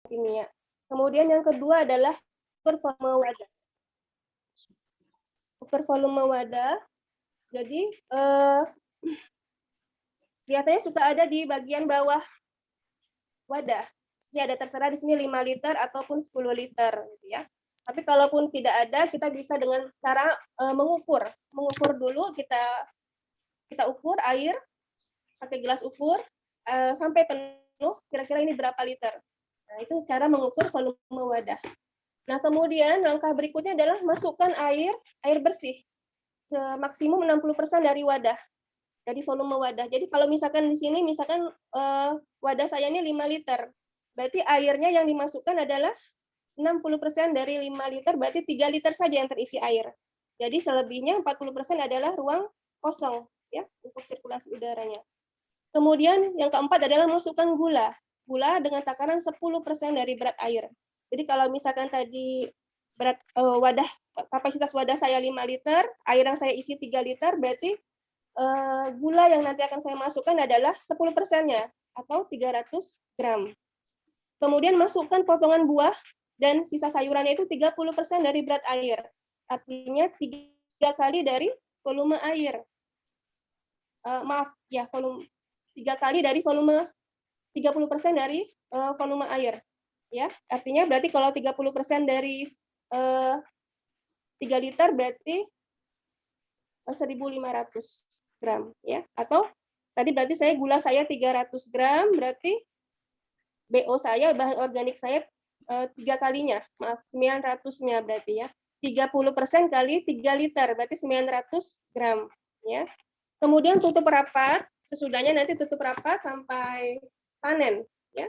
kimia. Kemudian yang kedua adalah ukur volume wadah. Ukur volume wadah. Jadi biasanya suka ada di bagian bawah wadah. Ini ada tertera di sini 5 liter ataupun 10 liter gitu ya. Tapi kalaupun tidak ada, kita bisa dengan cara mengukur. Mengukur dulu, kita ukur air pakai gelas ukur sampai penuh, kira-kira ini berapa liter. Nah, itu cara mengukur volume wadah. Nah, kemudian langkah berikutnya adalah masukkan air bersih maksimum 60% dari wadah. Jadi volume wadah. Jadi kalau misalkan di sini misalkan wadah saya ini 5 liter. Berarti airnya yang dimasukkan adalah 60% dari 5 liter, berarti 3 liter saja yang terisi air. Jadi selebihnya 40% adalah ruang kosong ya untuk sirkulasi udaranya. Kemudian yang keempat adalah masukkan gula. Gula dengan takaran 10% dari berat air. Jadi kalau misalkan tadi berat kapasitas wadah saya 5 liter, air yang saya isi 3 liter, berarti gula yang nanti akan saya masukkan adalah 10%-nya atau 300 gram. Kemudian masukkan potongan buah dan sisa sayurannya itu 30% dari berat air. Artinya 3 kali dari volume air. Maaf ya, 3 kali dari volume 30% dari volume air. Ya, artinya berarti kalau 30% dari 3 liter berarti 1.500 gram ya. Atau tadi berarti gula saya 300 gram, berarti BO saya, bahan organik saya 3 kalinya, maaf 900-nya berarti ya. 30% kali 3 liter berarti 900 gram ya. Kemudian tutup rapat, sesudahnya nanti tutup rapat sampai panen ya.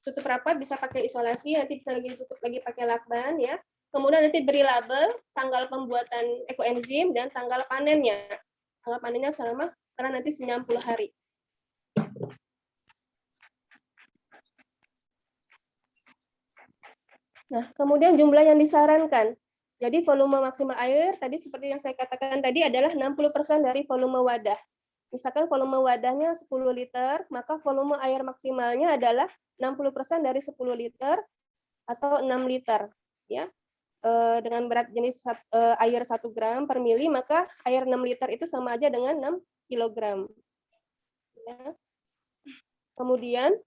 Tutup rapat bisa pakai isolasi, nanti bisa lagi ditutup lagi pakai lakban ya. Kemudian nanti beri label tanggal pembuatan ekoenzim dan tanggal panennya. Tanggal panennya selama karena nanti 90 hari. Nah, kemudian jumlah yang disarankan. Jadi volume maksimal air tadi seperti yang saya katakan tadi adalah 60% dari volume wadah. Misalkan volume wadahnya 10 liter, maka volume air maksimalnya adalah 60% dari 10 liter atau 6 liter. Ya. Dengan berat jenis air 1 gram per mili, maka air 6 liter itu sama aja dengan 6 kilogram. Ya. Kemudian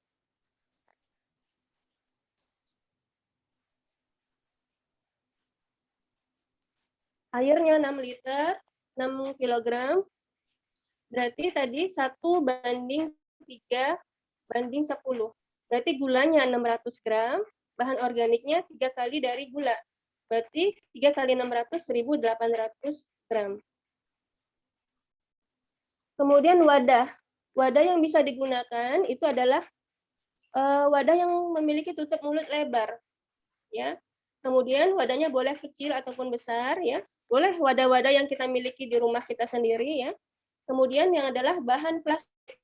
airnya 6 liter, 6 kilogram, berarti tadi 1:3:10. Berarti gulanya 600 gram, bahan organiknya 3 kali dari gula. Berarti 3 kali 600, 1.800 gram. Kemudian wadah. Wadah yang bisa digunakan itu adalah wadah yang memiliki tutup mulut lebar. Ya. Kemudian wadahnya boleh kecil ataupun besar. Ya. Boleh wadah-wadah yang kita miliki di rumah kita sendiri. Ya. Kemudian yang adalah bahan plastik.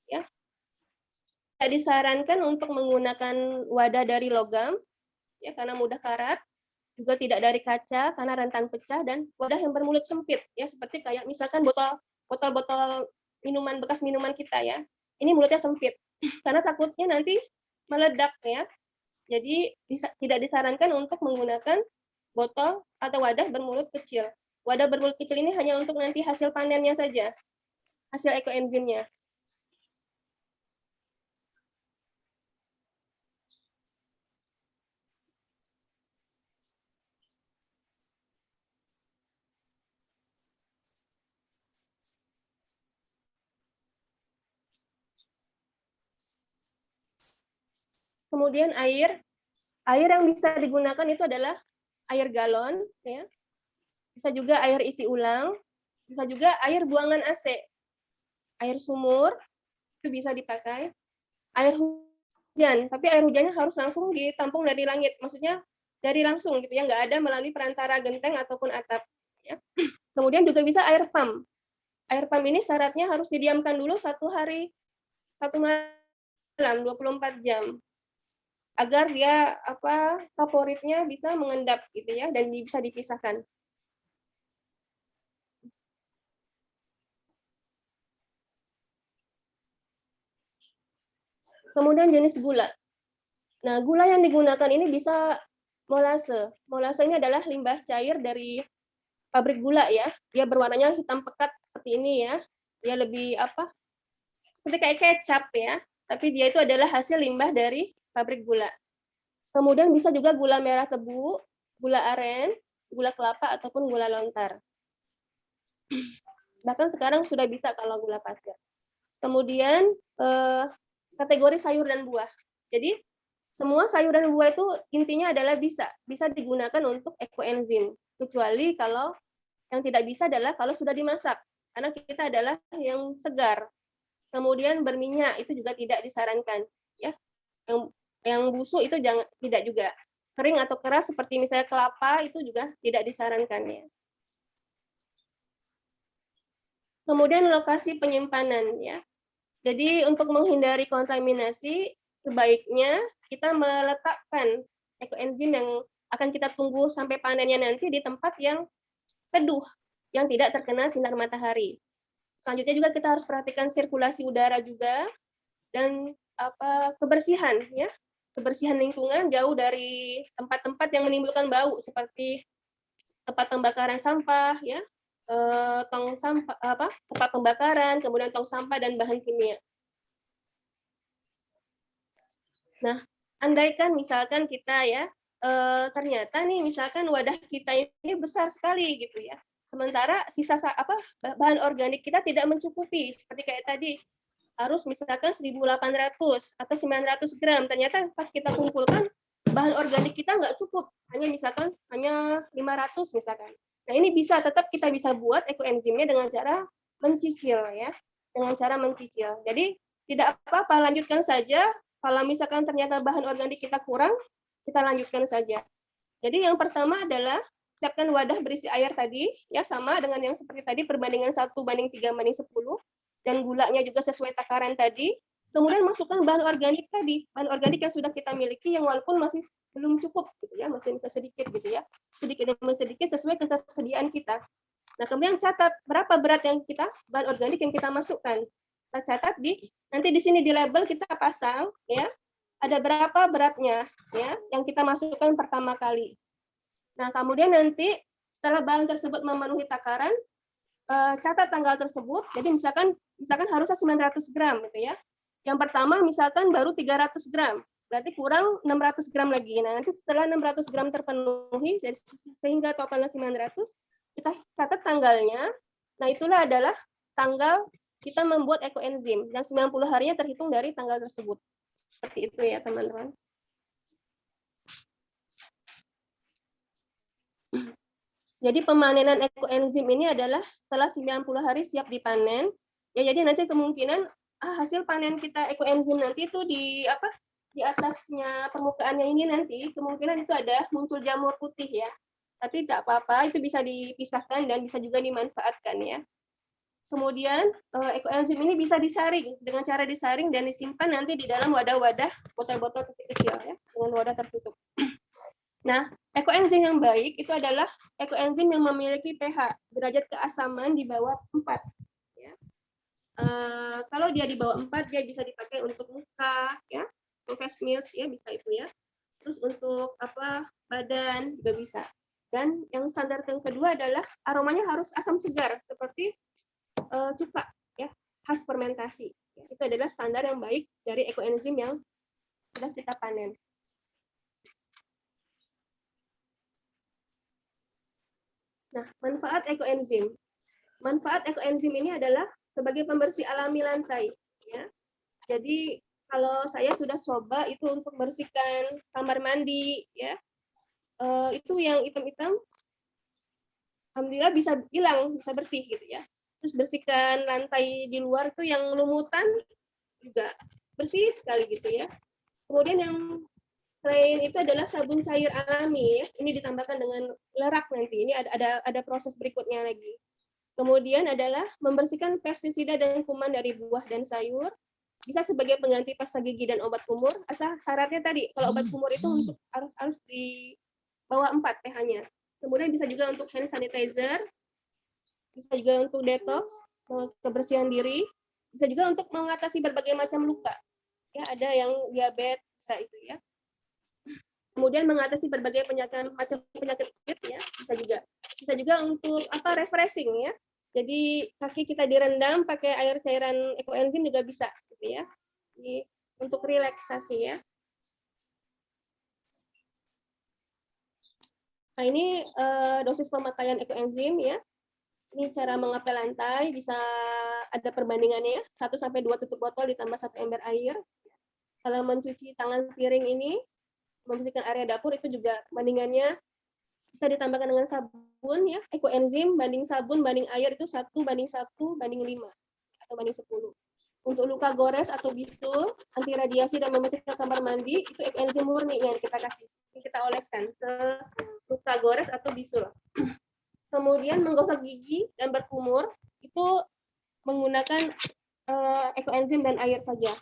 Ya. Tidak disarankan untuk menggunakan wadah dari logam, ya karena mudah karat, juga tidak dari kaca karena rentan pecah, dan wadah yang bermulut sempit, ya seperti kayak misalkan botol-botol minuman bekas minuman kita ya, ini mulutnya sempit, karena takutnya nanti meledak ya. Jadi tidak disarankan untuk menggunakan botol atau wadah bermulut kecil. Wadah bermulut kecil ini hanya untuk nanti hasil panennya saja, hasil ekoenzimnya. Kemudian air yang bisa digunakan itu adalah air galon, ya. Bisa juga air isi ulang, bisa juga air buangan AC, air sumur itu bisa dipakai, air hujan, tapi air hujannya harus langsung ditampung dari langit, maksudnya dari langsung gitu ya, nggak ada melalui perantara genteng ataupun atap. Ya. Kemudian juga bisa air pump. Air pump ini syaratnya harus didiamkan dulu 1 hari, 1 malam, 24 jam. Agar dia favoritnya bisa mengendap gitu ya, dan bisa dipisahkan. Kemudian jenis gula. Nah, gula yang digunakan ini bisa molase. Molase ini adalah limbah cair dari pabrik gula ya. Dia berwarnanya hitam pekat seperti ini ya. Dia lebih apa? Seperti kayak kecap ya. Tapi dia itu adalah hasil limbah dari pabrik gula. Kemudian bisa juga gula merah tebu, gula aren, gula kelapa ataupun gula lontar. Bahkan sekarang sudah bisa kalau gula pasir. Kemudian kategori sayur dan buah. Jadi semua sayur dan buah itu intinya adalah bisa digunakan untuk ekoenzim, kecuali kalau yang tidak bisa adalah kalau sudah dimasak, karena kita adalah yang segar. Kemudian berminyak itu juga tidak disarankan, ya. Yang busuk itu tidak juga. Kering atau keras seperti misalnya kelapa itu juga tidak disarankan ya. Kemudian lokasi penyimpanan ya. Jadi untuk menghindari kontaminasi, sebaiknya kita meletakkan ekoenzim yang akan kita tunggu sampai panennya nanti di tempat yang teduh, yang tidak terkena sinar matahari. Selanjutnya juga kita harus perhatikan sirkulasi udara juga dan kebersihan ya. Kebersihan lingkungan jauh dari tempat-tempat yang menimbulkan bau seperti tempat pembakaran sampah ya, tong sampah tempat pembakaran, kemudian tong sampah dan bahan kimia. Nah, andaikan misalkan kita ya ternyata nih misalkan wadah kita ini besar sekali gitu ya. Sementara sisa bahan organik kita tidak mencukupi seperti kayak tadi harus misalkan 1.800 atau 900 gram. Ternyata pas kita kumpulkan bahan organik kita nggak cukup, hanya 500 misalkan. Nah ini tetap kita bisa buat ekoenzimnya dengan cara mencicil ya, dengan cara mencicil. Jadi tidak apa-apa, lanjutkan saja. Kalau misalkan ternyata bahan organik kita kurang, kita lanjutkan saja. Jadi yang pertama adalah siapkan wadah berisi air tadi, ya sama dengan yang seperti tadi, perbandingan 1:3:10, dan gulanya juga sesuai takaran tadi. Kemudian masukkan bahan organik tadi, bahan organik yang sudah kita miliki, yang walaupun masih belum cukup, gitu ya, masih bisa sedikit gitu ya, sedikit demi sedikit sesuai ketersediaan kita. Nah kemudian catat berapa berat bahan organik yang kita masukkan. Kita catat nanti di sini di label kita pasang ya, ada berapa beratnya ya yang kita masukkan pertama kali. Nah, kemudian nanti setelah bahan tersebut memenuhi takaran, catat tanggal tersebut. Jadi misalkan harusnya 900 gram gitu ya. Yang pertama misalkan baru 300 gram. Berarti kurang 600 gram lagi. Nah, nanti setelah 600 gram terpenuhi sehingga totalnya 900, kita catat tanggalnya. Nah, itulah adalah tanggal kita membuat ekoenzim. Yang 90 harinya terhitung dari tanggal tersebut. Seperti itu ya, teman-teman. Jadi pemanenan ekoenzim ini adalah setelah 90 hari siap dipanen. Ya, jadi nanti kemungkinan hasil panen kita ekoenzim nanti itu di atasnya permukaannya ini nanti kemungkinan itu ada muncul jamur putih ya. Tapi tak apa-apa, itu bisa dipisahkan dan bisa juga dimanfaatkan ya. Kemudian ekoenzim ini bisa disaring dengan cara disaring dan disimpan nanti di dalam wadah-wadah botol-botol kecil ya, dengan wadah tertutup. Nah, ekoenzim yang baik itu adalah ekoenzim yang memiliki pH derajat keasaman di bawah 4. Ya. Kalau dia di bawah 4, dia bisa dipakai untuk muka, ya, untuk face mask, ya bisa itu ya. Terus untuk badan juga bisa. Dan yang standar yang kedua adalah aromanya harus asam segar seperti cuka, ya, khas fermentasi. Ya, itu adalah standar yang baik dari ekoenzim yang sudah kita panen. Nah, manfaat ekoenzim. Manfaat ekoenzim ini adalah sebagai pembersih alami lantai. Ya. Jadi kalau saya sudah coba itu untuk bersihkan kamar mandi, ya, itu yang hitam-hitam, alhamdulillah bisa hilang, bisa bersih gitu ya. Terus bersihkan lantai di luar tuh yang lumutan juga bersih sekali gitu ya. Kemudian yang selain itu adalah sabun cair alami ya. Ini ditambahkan dengan lerak nanti. Ini ada proses berikutnya lagi. Kemudian adalah membersihkan pestisida dan kuman dari buah dan sayur. Bisa sebagai pengganti pasta gigi dan obat kumur. Asal syaratnya tadi, kalau obat kumur itu untuk harus di bawah 4 pH-nya. Kemudian bisa juga untuk hand sanitizer. Bisa juga untuk detox, kebersihan diri. Bisa juga untuk mengatasi berbagai macam luka. Ya, ada yang diabetes, bisa itu ya. kemudian mengatasi berbagai macam penyakit ya, bisa juga untuk refreshing ya. Jadi kaki kita direndam pakai air cairan ekoenzim juga bisa gitu ya. Jadi, untuk relaksasi ya. Nah, ini dosis pemakaian ekoenzim ya. Ini cara mengapel lantai, bisa ada perbandingannya ya, 1 sampai 2 tutup botol ditambah 1 ember air. Kalau mencuci tangan piring ini, membersihkan area dapur itu juga bandingannya bisa ditambahkan dengan sabun ya, ekoenzim banding sabun banding air itu 1:1:5 atau banding 10. Untuk luka gores atau bisul, anti radiasi dan membersihkan kamar mandi, itu ekoenzim murni yang kita kasih, yang kita oleskan ke luka gores atau bisul. Kemudian menggosok gigi dan berkumur itu menggunakan ekoenzim dan air saja.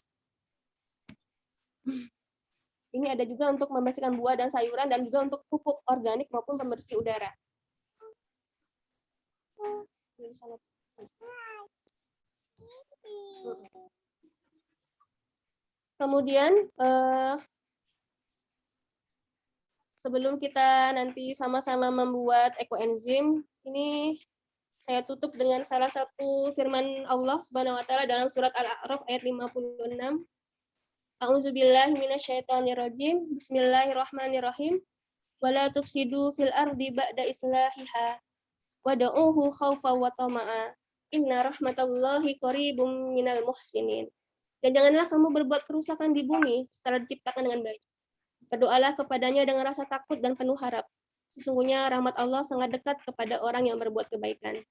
Ini ada juga untuk membersihkan buah dan sayuran dan juga untuk pupuk organik maupun pembersih udara. Kemudian sebelum kita nanti sama-sama membuat ekoenzim, ini saya tutup dengan salah satu firman Allah Subhanahu wa taala dalam surat Al-A'raf ayat 56. A'udzubillahi minasyaitonirrajim. Bismillahirrahmanirrahim. Wala tufsidu fil ardi ba'da islahiha wad'uhu khaufan wa tama'a. Inna rahmatallahi qaribum minal muhsinin. Dan janganlah kamu berbuat kerusakan di bumi setelah diciptakan dengan baik. Berdoalah kepadanya dengan rasa takut dan penuh harap. Sesungguhnya rahmat Allah sangat dekat kepada orang yang berbuat kebaikan.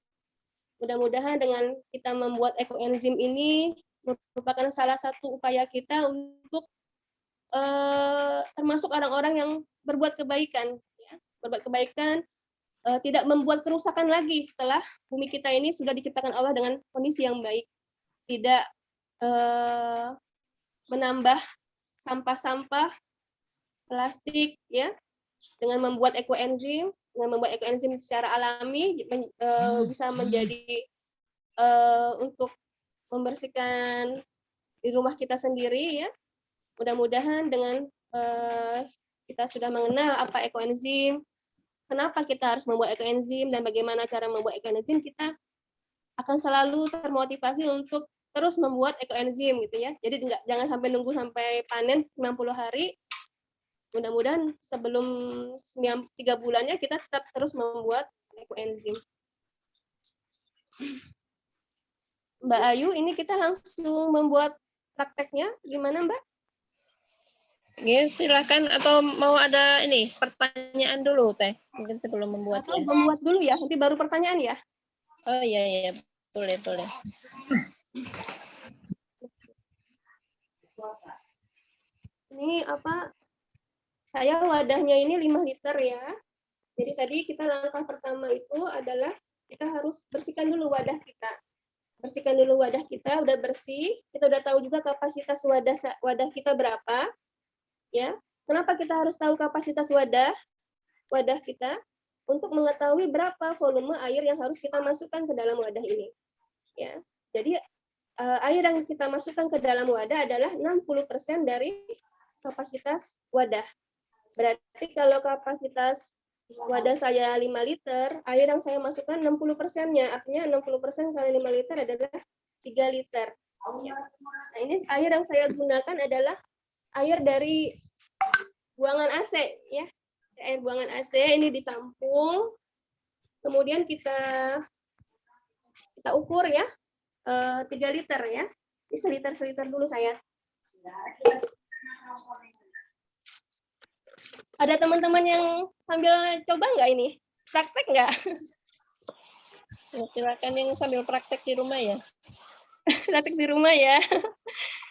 Mudah-mudahan dengan kita membuat ekoenzim ini merupakan salah satu upaya kita untuk termasuk orang-orang yang berbuat kebaikan, ya. Berbuat kebaikan, tidak membuat kerusakan lagi setelah bumi kita ini sudah diciptakan Allah dengan kondisi yang baik, tidak menambah sampah-sampah plastik, ya, dengan membuat ekoenzim secara alami bisa menjadi untuk membersihkan di rumah kita sendiri ya. Mudah-mudahan dengan kita sudah mengenal apa ekoenzim, kenapa kita harus membuat ekoenzim dan bagaimana cara membuat ekoenzim, kita akan selalu termotivasi untuk terus membuat ekoenzim gitu ya. Jadi jangan sampai nunggu sampai panen 90 hari. Mudah-mudahan sebelum 3 bulannya kita tetap terus membuat ekoenzim. Mbak Ayu, ini kita langsung membuat prakteknya, gimana Mbak? Ya, silakan, atau mau ada ini pertanyaan dulu Teh, mungkin sebelum membuat. Atau membuat dulu ya, nanti baru pertanyaan ya. Oh iya, boleh. Ini saya wadahnya ini 5 liter ya. Jadi tadi kita langkah pertama itu adalah kita harus bersihkan dulu wadah kita. Bersihkan dulu wadah kita, udah bersih, kita udah tahu juga kapasitas wadah kita berapa. Ya, kenapa kita harus tahu kapasitas wadah kita? Untuk mengetahui berapa volume air yang harus kita masukkan ke dalam wadah ini. Ya, jadi air yang kita masukkan ke dalam wadah adalah 60% dari kapasitas wadah. Berarti kalau kapasitas wadah saya 5 liter, air yang saya masukkan 60%-nya, artinya 60% kali 5 liter adalah 3 liter. Nah, ini air yang saya gunakan adalah air dari buangan AC ya. Air buangan AC ini ditampung, kemudian kita ukur ya, 3 liter ya. Ini seliter dulu saya. Ada teman-teman yang sambil coba nggak ini? Praktek nggak? Ya, silakan yang sambil praktek di rumah ya. Praktek di rumah ya.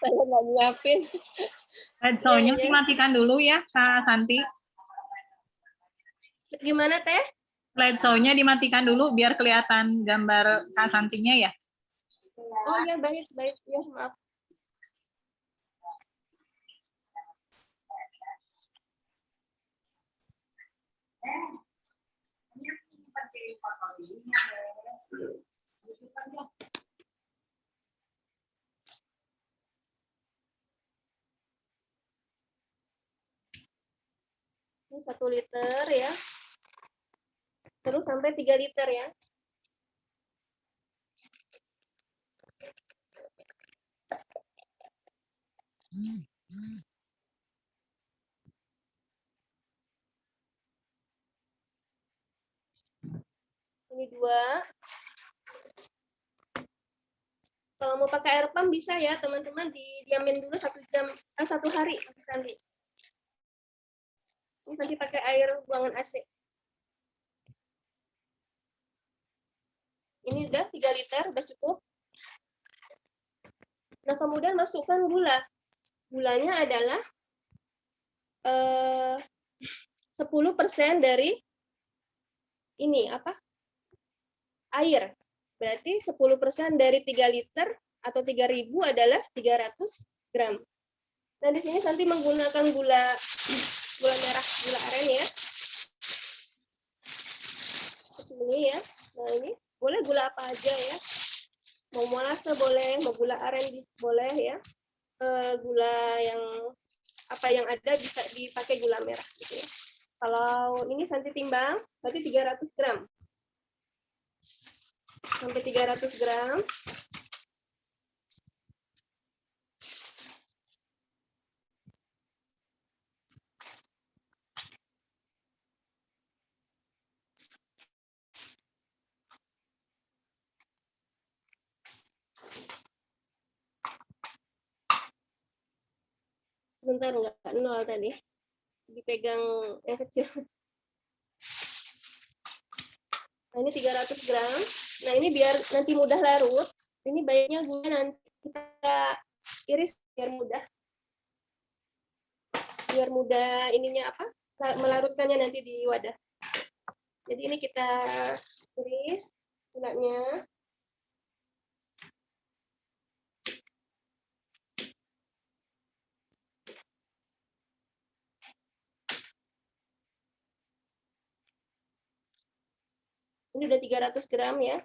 Saya nggak nyiapin. Slideshow-nya dimatikan dulu ya, Kak Santi. Gimana Teh? Slideshow-nya dimatikan dulu biar kelihatan gambar Kak Santinya ya. Oh ya, baik ya, maaf. 1 liter ya. Terus sampai 3 liter ya. Ini 2. Kalau mau pakai air pump bisa ya, teman-teman, didiamin dulu 1 jam, 1 hari. Santi. Ini Santi pakai air buangan AC. Ini udah 3 liter, udah cukup. Nah, kemudian masukkan gula. Gulanya adalah 10% dari ini apa? Air. Berarti 10% dari 3 liter atau 3.000 adalah 300 gram. Nah, di sini Santi menggunakan gula merah, gula aren ya. Seperti ini ya. Nah, ini boleh gula apa aja ya. Mau molase boleh, mau gula aren boleh ya. Gula yang apa yang ada bisa dipakai gula merah gitu ya. Kalau ini Santi timbang, berarti 300 gram. Sampai 300 gram. Sebentar, enggak 0 tadi. Dipegang yang kecil. Nah, ini 300 gram. Nah, ini biar nanti mudah larut. Ini baiknya gula nanti kita iris biar mudah. Biar mudah ininya apa? Melarutkannya nanti di wadah. Jadi ini kita iris gulanya. Ini udah 300 gram ya.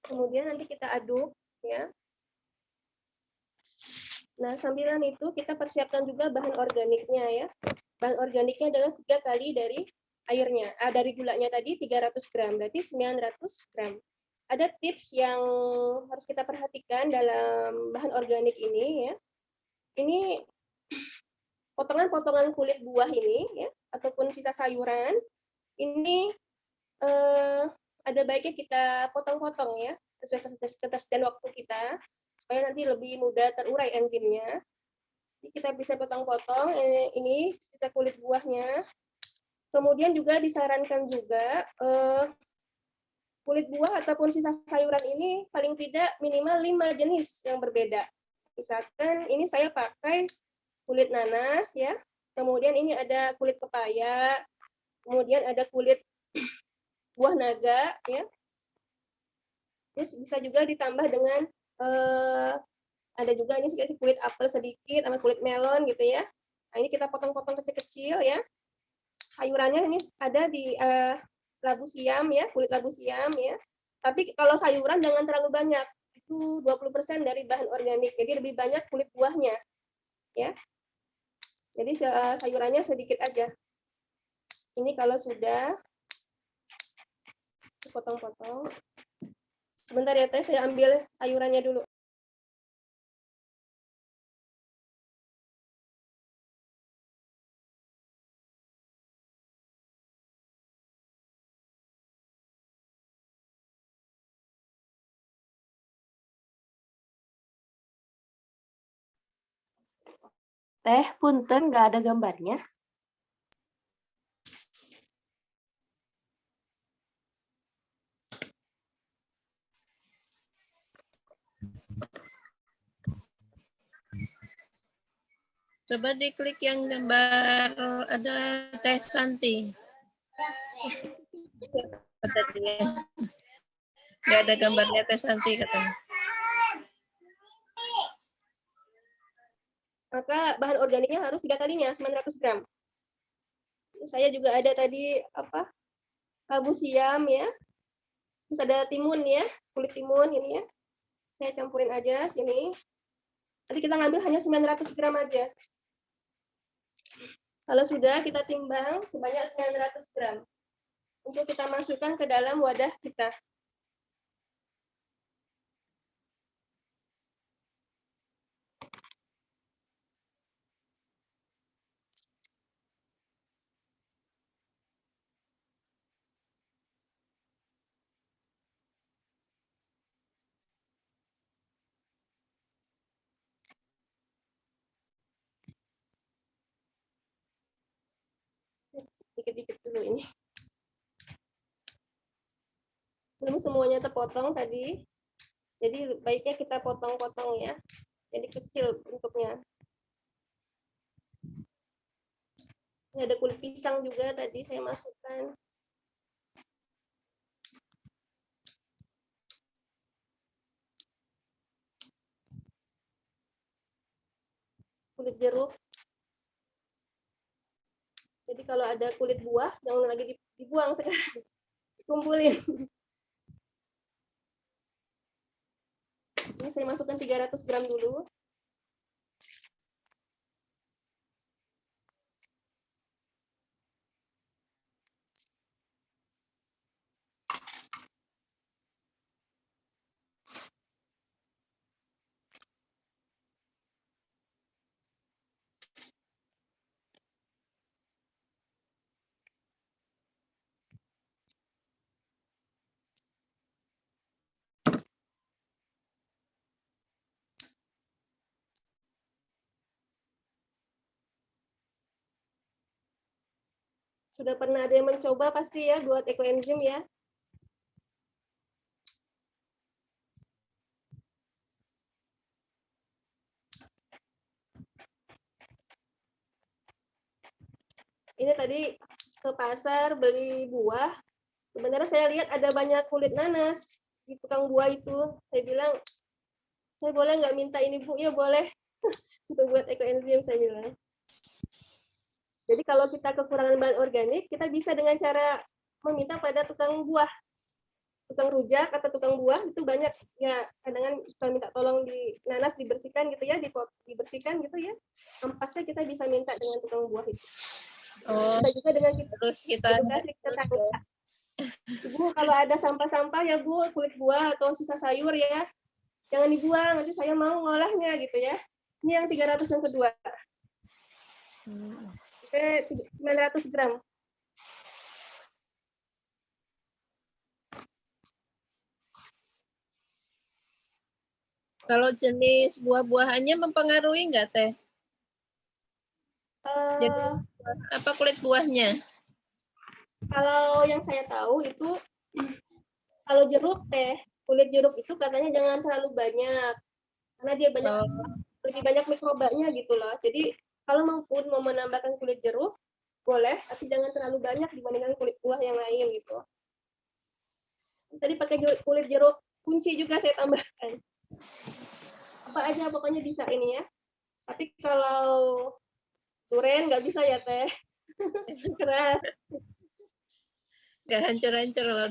Kemudian nanti kita aduk ya. Nah, sambilan itu kita persiapkan juga bahan organiknya ya. Bahan organiknya adalah 3 kali dari airnya. Dari gulanya tadi 300 gram, berarti 900 gram. Ada tips yang harus kita perhatikan dalam bahan organik ini ya. Ini potongan-potongan kulit buah ini ya, ataupun sisa sayuran. Ini ada baiknya kita potong-potong ya, sesuai ketersediaan waktu kita, supaya nanti lebih mudah terurai enzimnya. Jadi kita bisa potong-potong ini sisa kulit buahnya. Kemudian juga disarankan juga kulit buah ataupun sisa sayuran ini paling tidak minimal 5 jenis yang berbeda. Misalkan ini saya pakai kulit nanas ya, kemudian ini ada kulit pepaya, kemudian ada kulit buah naga ya. Terus bisa juga ditambah dengan ada juga ini sedikit kulit apel sedikit sama kulit melon gitu ya. Nah, ini kita potong-potong kecil-kecil ya. Sayurannya ini ada di labu siam ya, kulit labu siam ya. Tapi kalau sayuran jangan terlalu banyak. Itu 20% dari bahan organik. Jadi lebih banyak kulit buahnya. Ya. Jadi sayurannya sedikit aja. Ini kalau sudah potong-potong. Sebentar ya Teh, saya ambil sayurannya dulu. Teh, punten nggak ada gambarnya. Coba diklik yang gambar ada Teh Santi. Tadi nggak ada gambarnya Teh Santi katanya. Maka bahan organiknya harus 3 kalinya, 900 gram. Saya juga ada tadi apa? Kalbu siam ya. Terus ada timun ya, kulit timun ini ya. Saya campurin aja sini. Nanti kita ngambil hanya 900 gram aja. Kalau sudah, kita timbang sebanyak 900 gram. Untuk kita masukkan ke dalam wadah kita. Dikit-dikit dulu ini. Belum semuanya terpotong tadi. Jadi baiknya kita potong-potong ya. Jadi kecil bentuknya. Ini ada kulit pisang juga tadi saya masukkan. Kulit jeruk. Jadi kalau ada kulit buah, jangan lagi dibuang sekarang. Kumpulin. Ini saya masukkan 300 gram dulu. Sudah pernah ada yang mencoba pasti ya buat ekoenzim ya. Ini tadi ke pasar beli buah. Sebenarnya saya lihat ada banyak kulit nanas di tukang buah itu. Saya bilang, saya boleh nggak minta ini Bu? Ya boleh. Untuk buat ekoenzim saya bilang. Jadi kalau kita kekurangan bahan organik, kita bisa dengan cara meminta pada tukang buah, tukang rujak atau tukang buah itu banyak ya. Kadang kalau minta tolong di nanas dibersihkan gitu ya, dibersihkan gitu ya. Ampasnya kita bisa minta dengan tukang buah itu. Oh, Bisa juga dengan terus kita edukasi ke tetangga. Ibu kalau ada sampah-sampah ya Bu, kulit buah atau sisa sayur ya, jangan dibuang, nanti saya mau ngolahnya gitu ya. Ini yang 300 yang kedua. Oke, 900 gram. Kalau jenis buah-buahannya mempengaruhi nggak Teh? Jadi apa kulit buahnya? Kalau yang saya tahu itu kalau jeruk teh, kulit jeruk itu katanya jangan terlalu banyak karena dia banyak lebih banyak mikrobanya gitu loh. Jadi kalau mau menambahkan kulit jeruk boleh, tapi jangan terlalu banyak dibandingkan kulit buah yang lain gitu. Tadi pakai kulit jeruk kunci juga saya tambahkan. Apa aja pokoknya bisa ini ya. Tapi kalau durian nggak bisa ya teh. Keras. Nggak hancur-hancur loh.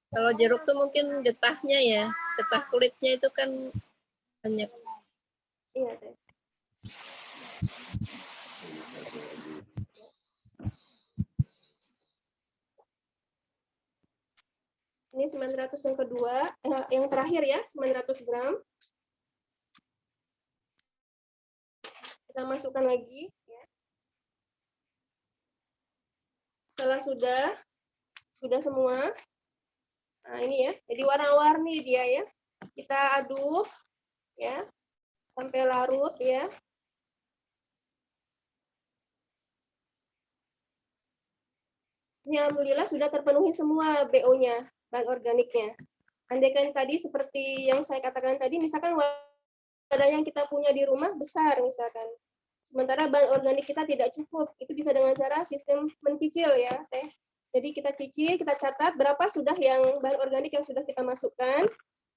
Kalau jeruk tuh mungkin getahnya ya, getah kulitnya itu kan banyak. Iya teh. Ini 900 yang kedua, yang terakhir ya, 900 gram. Kita masukkan lagi. Ya. Setelah sudah semua. Nah ini ya, jadi warna-warni dia ya. Kita aduk ya, sampai larut ya. Ini alhamdulillah sudah terpenuhi semua BO-nya, bahan organiknya. Andaikan tadi seperti yang saya katakan tadi, misalkan wadah yang kita punya di rumah besar misalkan. Sementara bahan organik kita tidak cukup. Itu bisa dengan cara sistem mencicil ya, Teh. Jadi kita cicil, kita catat berapa sudah yang bahan organik yang sudah kita masukkan.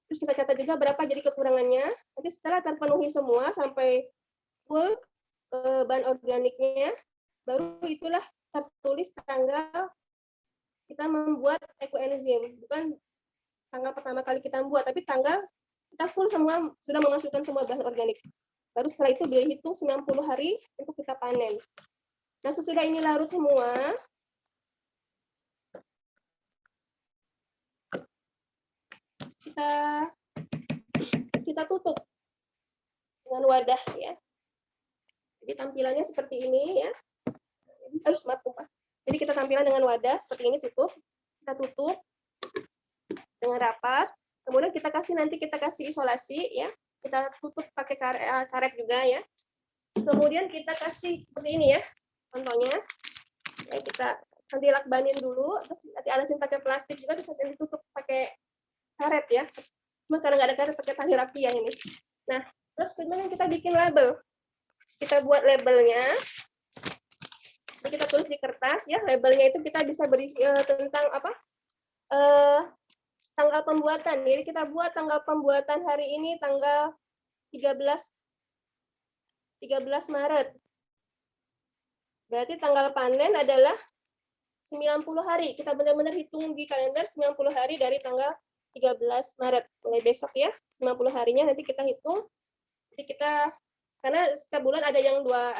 Terus kita catat juga berapa jadi kekurangannya. Nanti setelah terpenuhi semua sampai full bahan organiknya, baru itulah tertulis tanggal kita membuat ekoenzim. Bukan tanggal pertama kali kita membuat, tapi tanggal kita full semua sudah memasukkan semua bahan organik. Baru setelah itu dihitung 90 hari untuk kita panen. Nah, sesudah ini larut semua, kita tutup dengan wadah ya. Jadi tampilannya seperti ini ya. Jadi kita tampilan dengan wadah seperti ini, tutup. Kita tutup dengan rapat. Kemudian kita kasih isolasi ya. Kita tutup pakai karet juga ya. Kemudian kita kasih seperti ini ya. Contohnya ya, kita nanti lakbanin dulu, terus nanti alasin pakai plastik juga, terus nanti ditutup pakai karet ya. Cuma karena nggak ada karet pakai tali rapi ya ini. Nah, terus kemudian kita bikin label. Kita buat labelnya. Jadi kita tulis di kertas ya. Labelnya itu kita bisa berisi tentang apa? Tanggal pembuatan. Jadi kita buat tanggal pembuatan hari ini tanggal 13 Maret. Berarti tanggal panen adalah 90 hari. Kita benar-benar hitung di kalender 90 hari dari tanggal 13 Maret. Mulai besok ya, 90 harinya nanti kita hitung. Jadi kita, karena setiap bulan ada yang 30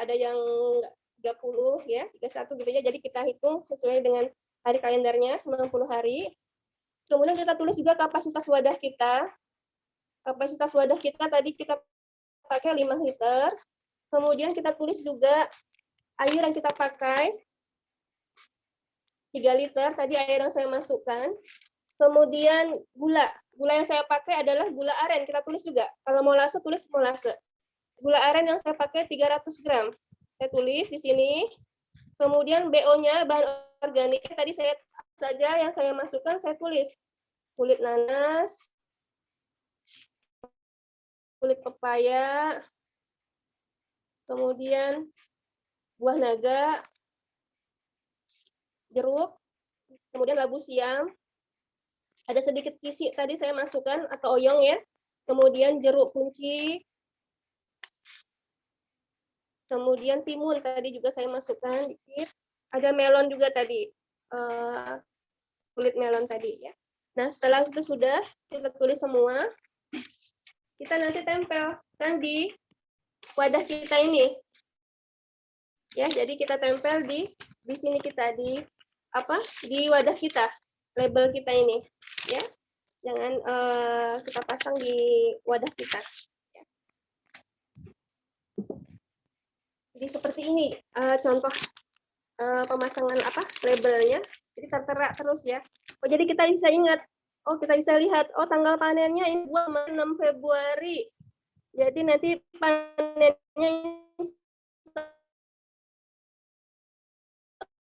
ya, 31 gitu ya. Jadi kita hitung sesuai dengan hari kalendernya 90 hari. Kemudian kita tulis juga kapasitas wadah kita. Kapasitas wadah kita tadi kita pakai 5 liter. Kemudian kita tulis juga air yang kita pakai 3 liter, tadi air yang saya masukkan. Kemudian gula yang saya pakai adalah gula aren, kita tulis juga. Kalau molase, tulis molase. Gula aren yang saya pakai 300 gram. Saya tulis di sini. Kemudian BO-nya, bahan organik, tadi saya saja yang saya masukkan, saya tulis. Kulit nanas, kulit pepaya, kemudian buah naga, jeruk, kemudian labu siam, ada sedikit kisi tadi saya masukkan atau oyong ya, kemudian jeruk kunci, kemudian timun tadi juga saya masukkan dikit, ada melon juga tadi, kulit melon tadi ya. Nah setelah itu sudah kita tulis semua, kita nanti tempelkan di wadah kita ini. Ya, jadi kita tempel di sini kita di wadah kita, label kita ini, ya. Jangan kita pasang di wadah kita. Ya. Jadi seperti ini contoh pemasangan labelnya. Jadi tertera terus ya. Oh, jadi kita bisa ingat. Oh, kita bisa lihat. Oh, tanggal panennya ini 6 Februari. Jadi nanti panennya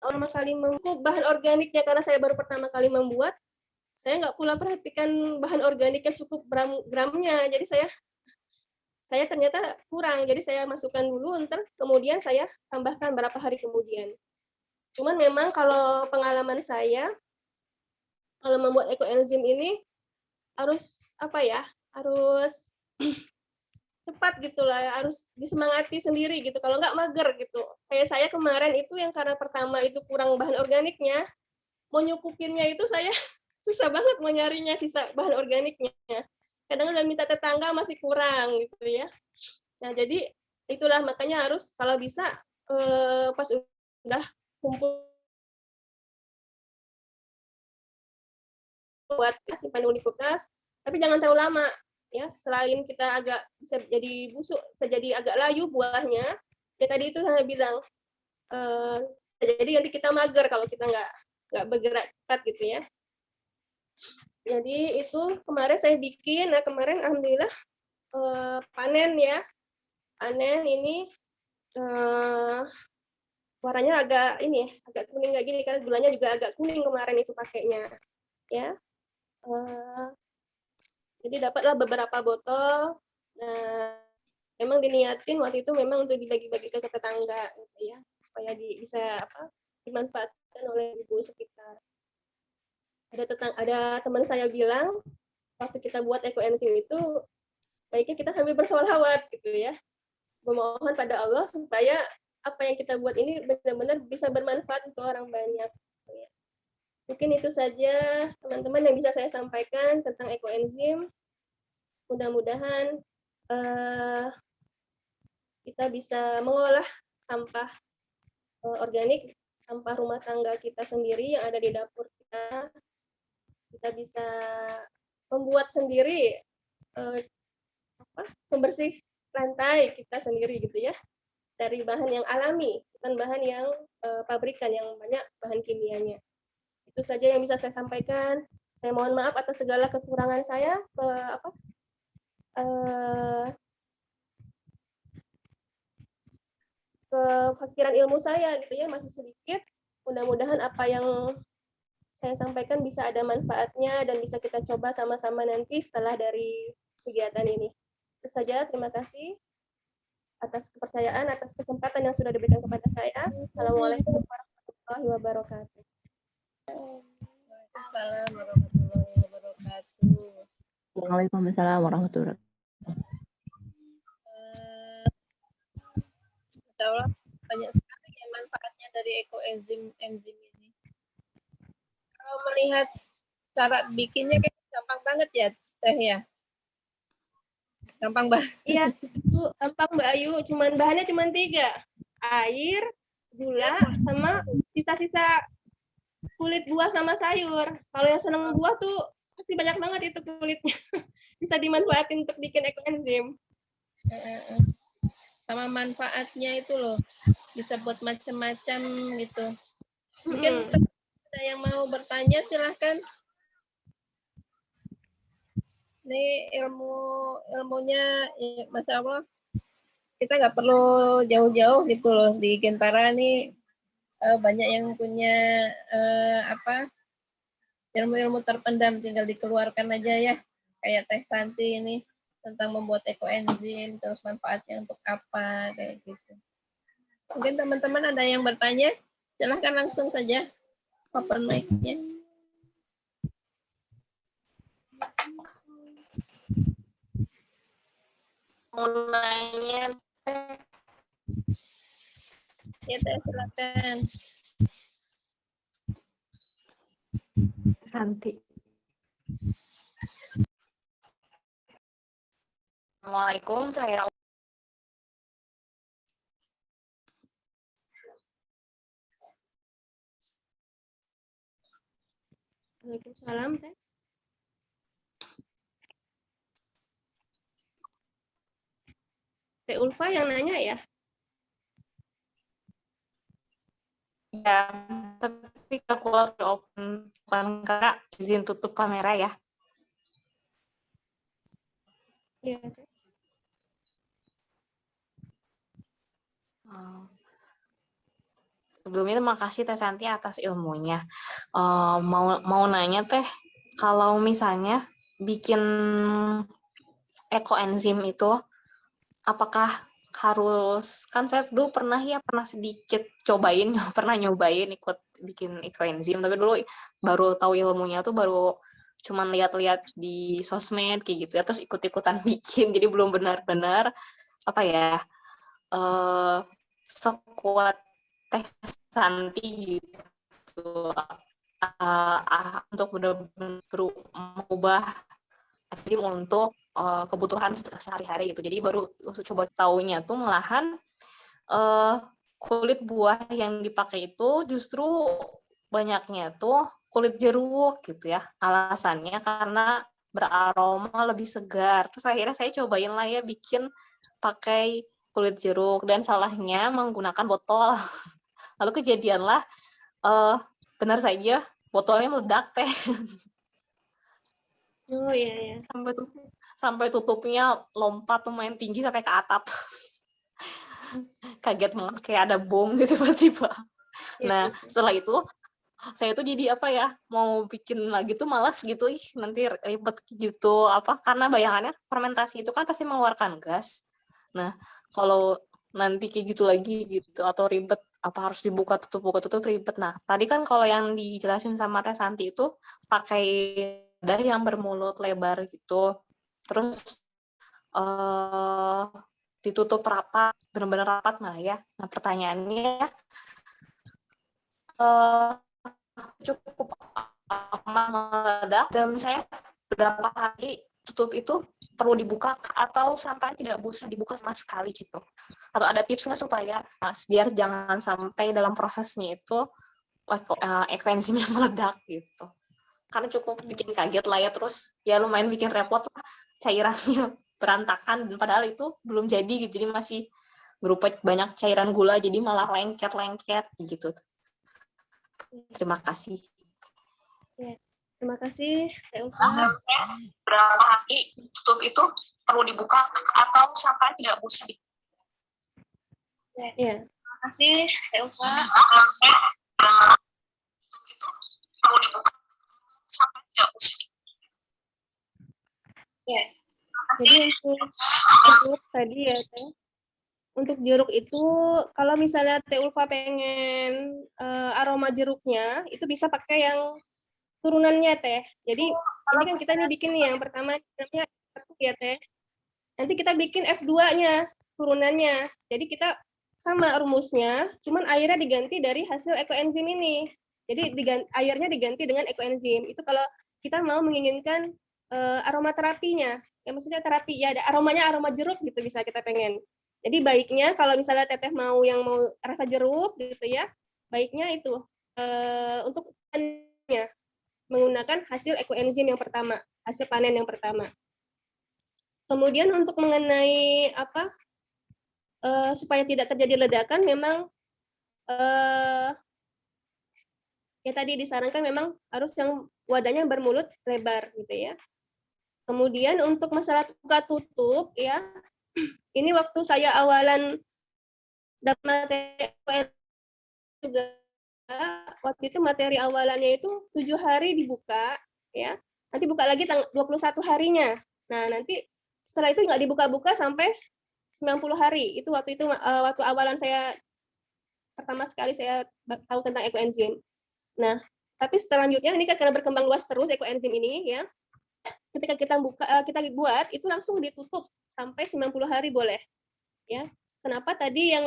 pertama kali membuat bahan organiknya, karena saya baru pertama kali membuat, saya nggak pula perhatikan bahan organiknya cukup gramnya, jadi saya ternyata kurang, jadi saya masukkan dulu, ntar kemudian saya tambahkan berapa hari kemudian. Cuman memang kalau pengalaman saya, kalau membuat ekoenzim ini harus harus cepat gitulah, harus disemangati sendiri gitu, kalau nggak mager gitu. Kayak saya kemarin itu yang karena pertama itu kurang bahan organiknya, mau nyukupinnya itu saya susah banget mau nyarinya sisa bahan organiknya. Kadang udah minta tetangga masih kurang gitu ya. Nah jadi itulah makanya harus kalau bisa pas udah kumpul buat simpan dulu di kulkas, tapi jangan terlalu lama. Ya, selain kita agak bisa jadi busuk, bisa jadi agak layu buahnya. Ya tadi itu saya bilang, jadi nanti kita mager kalau kita nggak bergerak cepat gitu ya. Jadi itu kemarin saya bikin, nah kemarin alhamdulillah panen ya, panen ini warnanya agak kuning nggak gini, karena gulanya juga agak kuning kemarin itu pakainya, ya. Jadi dapatlah beberapa botol. Nah, memang diniatin waktu itu memang untuk dibagi-bagi ke tetangga gitu ya, supaya bisa dimanfaatkan oleh ibu sekitar. Ada teman saya bilang waktu kita buat ekoenzim itu baiknya kita sambil bersolawat gitu ya, memohon pada Allah supaya apa yang kita buat ini benar-benar bisa bermanfaat untuk orang banyak. Mungkin itu saja teman-teman yang bisa saya sampaikan tentang ekoenzim. Mudah-mudahan kita bisa mengolah sampah organik, sampah rumah tangga kita sendiri yang ada di dapur kita. Kita bisa membuat sendiri pembersih lantai kita sendiri gitu ya, dari bahan yang alami, bukan bahan yang pabrikan yang banyak bahan kimianya. Itu saja yang bisa saya sampaikan. Saya mohon maaf atas segala kekurangan saya, kefakiran ilmu saya gitu ya, masih sedikit. Mudah-mudahan apa yang saya sampaikan bisa ada manfaatnya dan bisa kita coba sama-sama nanti setelah dari kegiatan ini. Itu saja, terima kasih atas kepercayaan, atas kesempatan yang sudah diberikan kepada saya. Assalamualaikum warahmatullahi wabarakatuh. Waalaikumsalam warahmatullahi wabarakatuh. Waalaikumsalam warahmatullahi wabarakatuh. Insya Allah banyak sekali ya manfaatnya dari ekoenzim ini. Kalau melihat cara bikinnya kayak gampang banget ya, Teh ya. Gampang banget. Iya, itu gampang Mbak Ayu. Bahannya cuma 3. Air, gula, sama sisa-sisa kulit buah sama sayur. Kalau yang senang buah tuh pasti banyak banget itu kulitnya. Bisa dimanfaatin untuk bikin ekoenzim. Sama manfaatnya itu loh, bisa buat macam-macam gitu. Mungkin ada yang mau bertanya, silahkan. Ini ilmunya ya, Masya Allah, kita nggak perlu jauh-jauh gitu loh, di Gentara nih banyak yang punya ilmu-ilmu terpendam, tinggal dikeluarkan aja ya, kayak Teh Santi ini tentang membuat ekoenzim, terus manfaatnya untuk apa, kayak gitu. Mungkin teman-teman ada yang bertanya, silahkan langsung saja open mic-nya. Mau nanya, Ya, Teh, silakan. Santi. Assalamualaikum, saya Waalaikumsalam, Teh. Teh Ulfa yang nanya ya? ya, tapi aku open bukan Kak, izin tutup kamera ya. Iya, Teh. Sebelumnya terima kasih Teh Santi atas ilmunya. Mau nanya Teh, kalau misalnya bikin ekoenzim itu, apakah harus, kan saya dulu pernah sedikit cobain, pernah nyobain ikut bikin ekoenzim, tapi dulu baru tahu ilmunya tuh baru cuman lihat-lihat di sosmed kayak gitu ya, terus ikut-ikutan bikin, jadi belum benar-benar apa ya sekuat Teh Santi gitu untuk benar-benar mengubah ekstrim untuk kebutuhan sehari-hari gitu. Jadi baru coba taunya tuh malahan kulit buah yang dipakai itu justru banyaknya tuh kulit jeruk gitu ya. Alasannya karena beraroma lebih segar. Terus akhirnya saya cobain lah ya bikin pakai kulit jeruk dan salahnya menggunakan botol. Lalu kejadianlah benar saja botolnya meledak Teh. Oh iya. Sampai tutupnya lompat lumayan tinggi sampai ke atap. Kaget banget kayak ada bom gitu tiba-tiba. Nah setelah itu saya tuh jadi apa ya, mau bikin lagi tuh malas gitu, nanti ribet gitu karena bayangannya fermentasi itu kan pasti mengeluarkan gas. Nah, kalau nanti kayak gitu lagi gitu atau ribet apa harus dibuka tutup ribet. Nah, tadi kan kalau yang dijelasin sama Teh Santi itu pakai wadah yang bermulut lebar gitu. Terus ditutup rapat, benar-benar rapat malah ya. Nah, pertanyaannya cukup aman meledak dan saya berapa hari tutup itu perlu dibuka atau sampai tidak bisa dibuka sama sekali gitu, atau ada tips nggak supaya biar jangan sampai dalam prosesnya itu ekoenzimnya meledak gitu, karena cukup bikin kaget lah ya, terus ya lumayan bikin repot lah cairannya berantakan padahal itu belum jadi gitu, jadi masih berupa banyak cairan gula jadi malah lengket gitu. Terima kasih. Ya, terima kasih, Teh Ulfa. Berapa hari tutup itu perlu dibuka atau sampai tidak bisa dibuka? Ya, terima kasih, Teh Ulfa. Itu perlu dibuka sampai tidak bisa dibuka. Ya, jadi untuk tadi ya, Teh. Untuk jeruk itu, kalau misalnya Teh Ulfa pengen aroma jeruknya, itu bisa pakai yang turunannya, Teh. Jadi ini kan kita nih bikin nih yang pertama namanya F1 ya, Teh. Nanti kita bikin F2-nya, turunannya. Jadi kita sama rumusnya, cuman airnya diganti dari hasil ekoenzim ini. Jadi airnya diganti dengan ekoenzim. Itu kalau kita mau menginginkan aroma terapinya. Ya maksudnya terapi ya ada aromanya aroma jeruk gitu bisa kita pengen. Jadi baiknya kalau misalnya Teteh mau yang mau rasa jeruk gitu ya, baiknya itu untuk menggunakan hasil ekoenzim yang pertama, hasil panen yang pertama. Kemudian untuk mengenai apa supaya tidak terjadi ledakan, memang ya tadi disarankan memang harus yang wadahnya bermulut lebar gitu ya. Kemudian untuk masalah buka tutup ya, ini waktu saya awalan dapat juga waktu itu materi awalannya itu 7 hari dibuka ya. Nanti buka lagi 21 harinya. Nah, nanti setelah itu nggak dibuka-buka sampai 90 hari. Itu waktu itu waktu awalan saya pertama sekali saya tahu tentang ekoenzim. Nah, tapi selanjutnya ini kan karena berkembang luas terus ekoenzim ini ya. Ketika kita kita buat itu langsung ditutup sampai 90 hari boleh. Ya. Kenapa tadi yang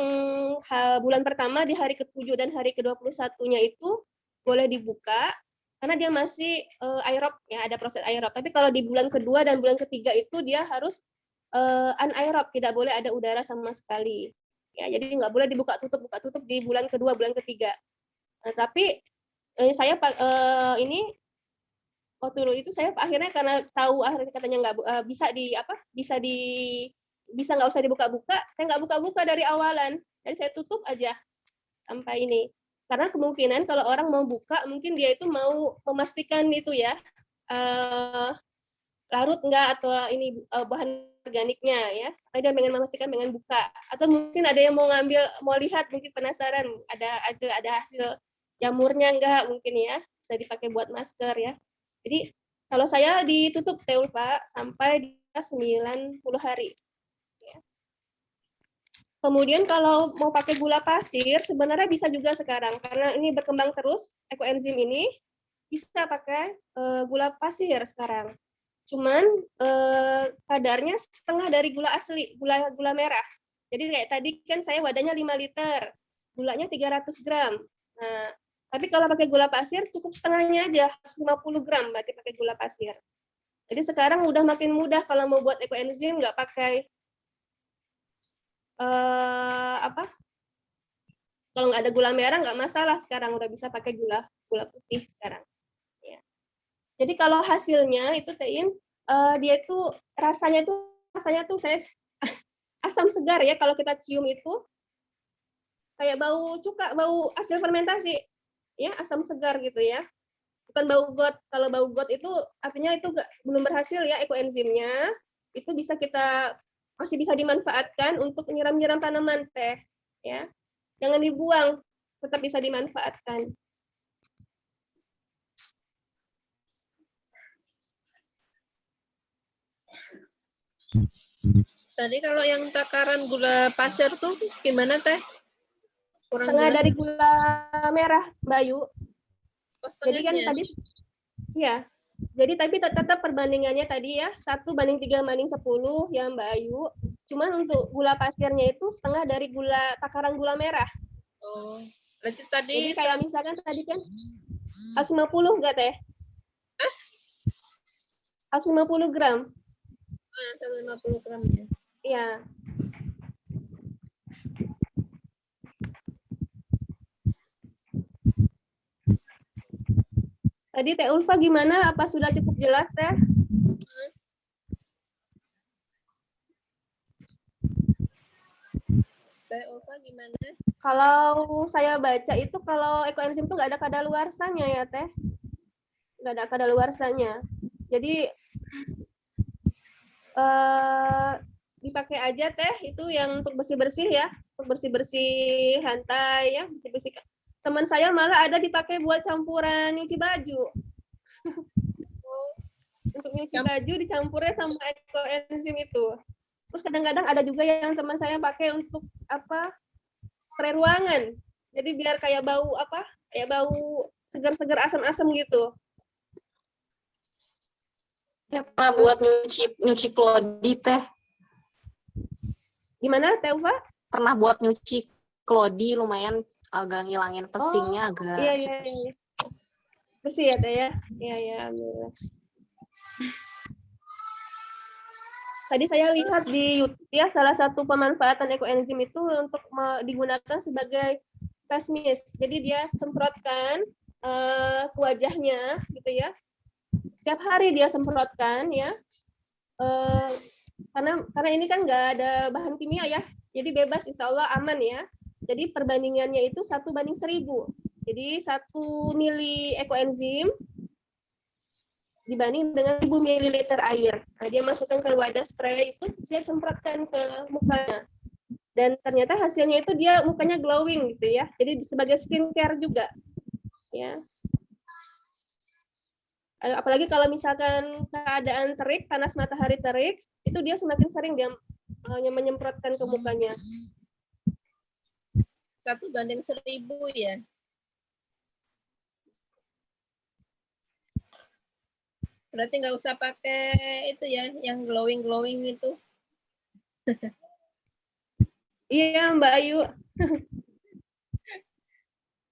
bulan pertama di hari ke-7 dan hari ke-21-nya itu boleh dibuka karena dia masih aerob ya, ada proses aerob. Tapi kalau di bulan kedua dan bulan ketiga itu dia harus anaerob, tidak boleh ada udara sama sekali. Ya, jadi nggak boleh dibuka tutup di bulan kedua, bulan ketiga. Nah, tapi saya ini waktu itu saya akhirnya karena tahu akhirnya katanya nggak bisa nggak usah dibuka-buka, saya nggak buka-buka dari awalan, jadi saya tutup aja sampai ini. Karena kemungkinan kalau orang mau buka, mungkin dia itu mau memastikan itu ya, larut enggak atau ini bahan organiknya ya. Ada pengen memastikan pengen buka, atau mungkin ada yang mau ngambil, mau lihat, mungkin penasaran ada hasil jamurnya enggak mungkin ya, bisa dipakai buat masker ya. Jadi kalau saya ditutup Teh Ulfa sampai 90 hari. Kemudian kalau mau pakai gula pasir, sebenarnya bisa juga sekarang. Karena ini berkembang terus, ekoenzim ini, bisa pakai gula pasir sekarang. Cuman kadarnya setengah dari gula asli, gula merah. Jadi kayak tadi kan saya wadahnya 5 liter, gulanya 300 gram. Nah, tapi kalau pakai gula pasir cukup setengahnya aja, 50 gram berarti pakai gula pasir. Jadi sekarang udah makin mudah kalau mau buat ekoenzim, nggak pakai kalau nggak ada gula merah nggak masalah, sekarang udah bisa pakai gula putih sekarang ya. Jadi kalau hasilnya itu Tein, dia itu rasanya tuh saya asam segar ya, kalau kita cium itu kayak bau cuka, bau hasil fermentasi ya, asam segar gitu ya, bukan bau got. Kalau bau got itu artinya itu belum berhasil ya ekoenzimnya. Itu masih bisa dimanfaatkan untuk menyiram-nyiram tanaman teh ya, jangan dibuang, tetap bisa dimanfaatkan. Tadi kalau yang takaran gula pasir tuh gimana teh? Kurang Setengah jelas. dari gula merah, Mbak Ayu. Oh, Jadi kan setengahnya. tadi, ya. Jadi tapi tetap perbandingannya tadi ya 1:3:10 ya Mbak Ayu. Cuman untuk gula pasirnya itu setengah dari takaran gula merah. Oh, berarti tadi Jadi kayak misalkan tadi kan 150 enggak teh? 150 gram. 150 gram ya. Iya. Tadi Teh Ulfa gimana? Apa sudah cukup jelas Teh? Teh Ulfa gimana? Kalau saya baca itu kalau ekoenzim itu nggak ada kadaluarsanya ya Teh. Nggak ada kadaluarsanya. Jadi dipakai aja Teh itu yang untuk bersih-bersih ya. Untuk bersih-bersih lantai ya. Bersih-bersih. Teman saya malah ada dipakai buat campuran nyuci baju. Untuk nyuci baju dicampurnya sama ekoenzim itu. Terus kadang-kadang ada juga yang teman saya pakai untuk apa? Spray ruangan. Jadi biar kayak bau apa? Kayak bau segar-segar asam-asam gitu. Ya, pernah buat nyuci klodi teh. Gimana Teh Ufa? Pernah buat nyuci klodi, lumayan agak ngilangin pesingnya agak Iya, iya, cepet. iya. Bersih ya Teh ya? Iya, iya. Alhamdulillah. Tadi saya lihat di YouTube ya, salah satu pemanfaatan ekoenzim itu untuk digunakan sebagai face mist. Jadi dia semprotkan ke wajahnya gitu ya. Setiap hari dia semprotkan ya. Karena ini kan nggak ada bahan kimia ya. Jadi bebas, insya Allah aman ya. Jadi perbandingannya itu 1:1000. Jadi 1 mili ekoenzim dibanding dengan 1000 ml air. Nah, dia masukkan ke wadah spray itu, saya semprotkan ke mukanya. Dan ternyata hasilnya itu dia mukanya glowing gitu ya. Jadi sebagai skincare juga. Ya. Apalagi kalau misalkan keadaan terik, panas matahari terik, itu dia semakin sering dia menyemprotkan ke mukanya. 1:1000 ya. Berarti nggak usah pakai itu ya, yang glowing itu. Iya Mbak Ayu.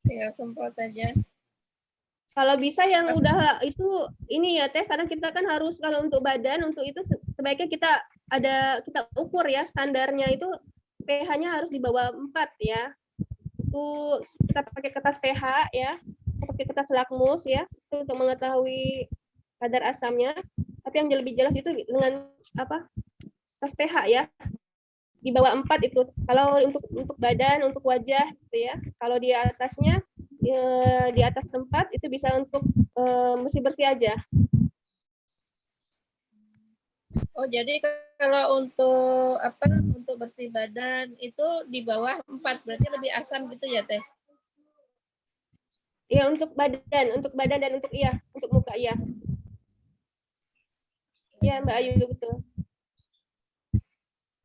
Tinggal semprot aja. Kalau bisa yang udah itu ini ya Teh, karena kita kan harus kalau untuk badan untuk itu sebaiknya kita ukur ya standarnya itu pH-nya harus di bawah 4 ya. Itu kita pakai kertas pH ya, pakai kertas lakmus ya, itu untuk mengetahui kadar asamnya. Tapi yang lebih jelas itu dengan apa? Kertas pH ya. Di bawah 4 itu. Kalau untuk badan, untuk wajah gitu ya. Kalau di atasnya di atas 4 itu bisa untuk bersih-bersih aja. Oh, jadi kalau untuk untuk bersih badan itu di bawah 4, berarti lebih asam gitu ya, Teh? Iya, untuk badan dan untuk muka iya. Iya, Mbak Ayu betul.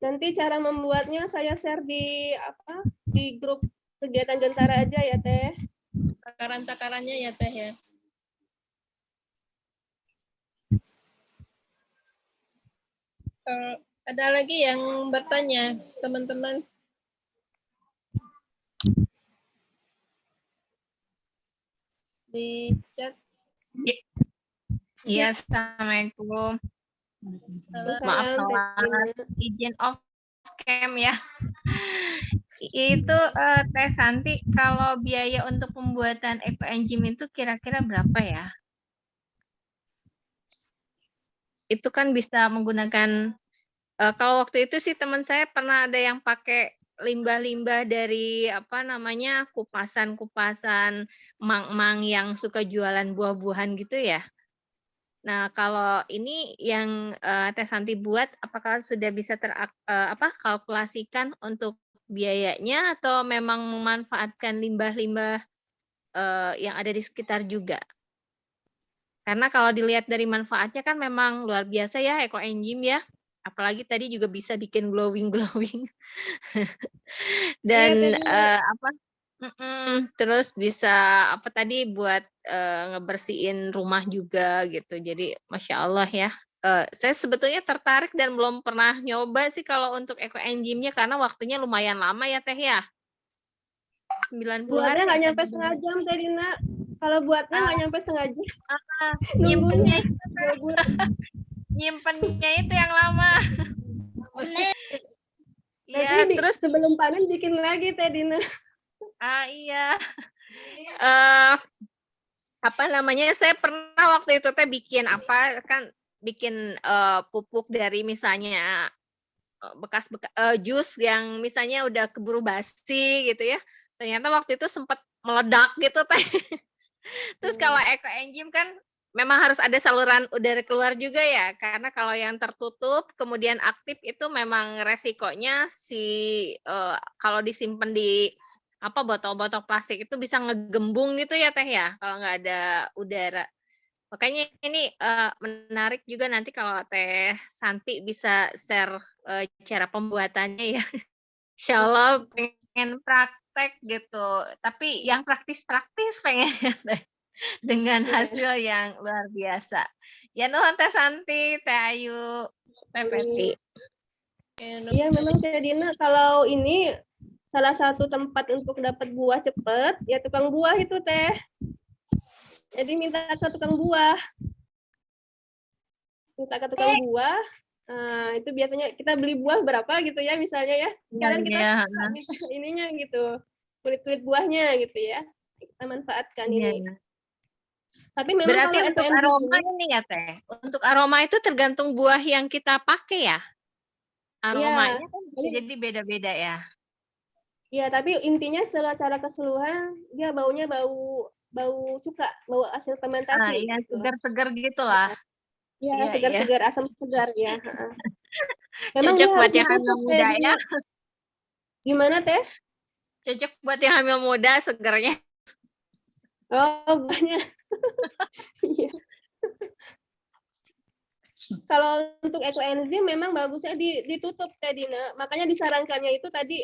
Nanti cara membuatnya saya share di grup kegiatan Gentara aja ya, Teh. Takaran-takarannya ya, Teh ya. Ada lagi yang bertanya, teman-teman? Di chat. Iya, Assalamualaikum. Maaf, izin off cam ya. Itu Teh Santi, kalau biaya untuk pembuatan ekoenzim itu kira-kira berapa ya? Itu kan bisa menggunakan, kalau waktu itu sih teman saya pernah ada yang pakai limbah-limbah dari kupasan-kupasan mang-mang yang suka jualan buah-buahan gitu ya. Nah, kalau ini yang Teh Santi buat, apakah sudah bisa kalkulasikan untuk biayanya atau memang memanfaatkan limbah-limbah yang ada di sekitar juga? Karena kalau dilihat dari manfaatnya kan memang luar biasa ya ekoenzim ya. Apalagi tadi juga bisa bikin glowing. Iya, Dan tadi apa? Terus bisa apa tadi buat ngebersihin rumah juga gitu. Jadi Masya Allah ya. Saya sebetulnya tertarik dan belum pernah nyoba sih kalau untuk eco engine-nya karena waktunya lumayan lama ya Teh ya. 90 buatnya hari nggak ya nyampe tadi. setengah jam Teh Dina. Kalau buatnya Ah, nggak nyampe setengah jam. nyimpennya Nunggunya itu 2 bulan. nyimpennya itu yang lama. Nanti Iya, terus sebelum panen bikin lagi Teh Dina. iya. Eh apa namanya? Saya pernah waktu itu teh bikin apa kan bikin pupuk dari misalnya bekas jus yang misalnya udah keburu basi gitu ya. Ternyata waktu itu sempat meledak gitu Teh. Terus kalau eco engine kan memang harus ada saluran udara keluar juga ya, karena kalau yang tertutup kemudian aktif itu memang resikonya kalau disimpan di apa botol-botol plastik itu bisa ngegembung gitu ya Teh ya, kalau nggak ada udara. Makanya ini menarik juga nanti kalau Teh Santi bisa share cara pembuatannya ya. Insya Allah pengen praktek gitu, tapi yang praktis-praktis pengen ya Teh. Dengan hasil yang luar biasa. Ya nuhun Teh Santi, Teh Ayu, Teh Peti. Iya, memang Teh Dina kalau ini salah satu tempat untuk dapat buah cepet ya tukang buah itu Teh. Jadi minta ke tukang buah. Minta ke tukang buah. Nah, itu biasanya kita beli buah berapa gitu ya misalnya ya. Sekarang kita Iya, minta ininya gitu. Kulit-kulit buahnya gitu ya. Kita manfaatkan iya, ini. iya. Tapi memang Berarti kalau untuk FMG aroma ini, ini ya Teh. Untuk aroma itu tergantung buah yang kita pakai ya. iya, Aromanya kan bisa jadi beda-beda ya. iya, tapi intinya secara keseluruhan dia baunya bau cuka, bau hasil fermentasi Iya, gitu. segar-segar gitulah. Iya, Iya, iya. segar-segar, asam segar ya. Memang Cocok dia buat harus yang hamil ditutup muda kayak ya. gimana Teh? Cocok buat yang hamil muda segarnya. Oh, buahnya. Iya. Kalau untuk ekoenzim memang bagusnya ditutup Teh Dina. Makanya disarankannya itu tadi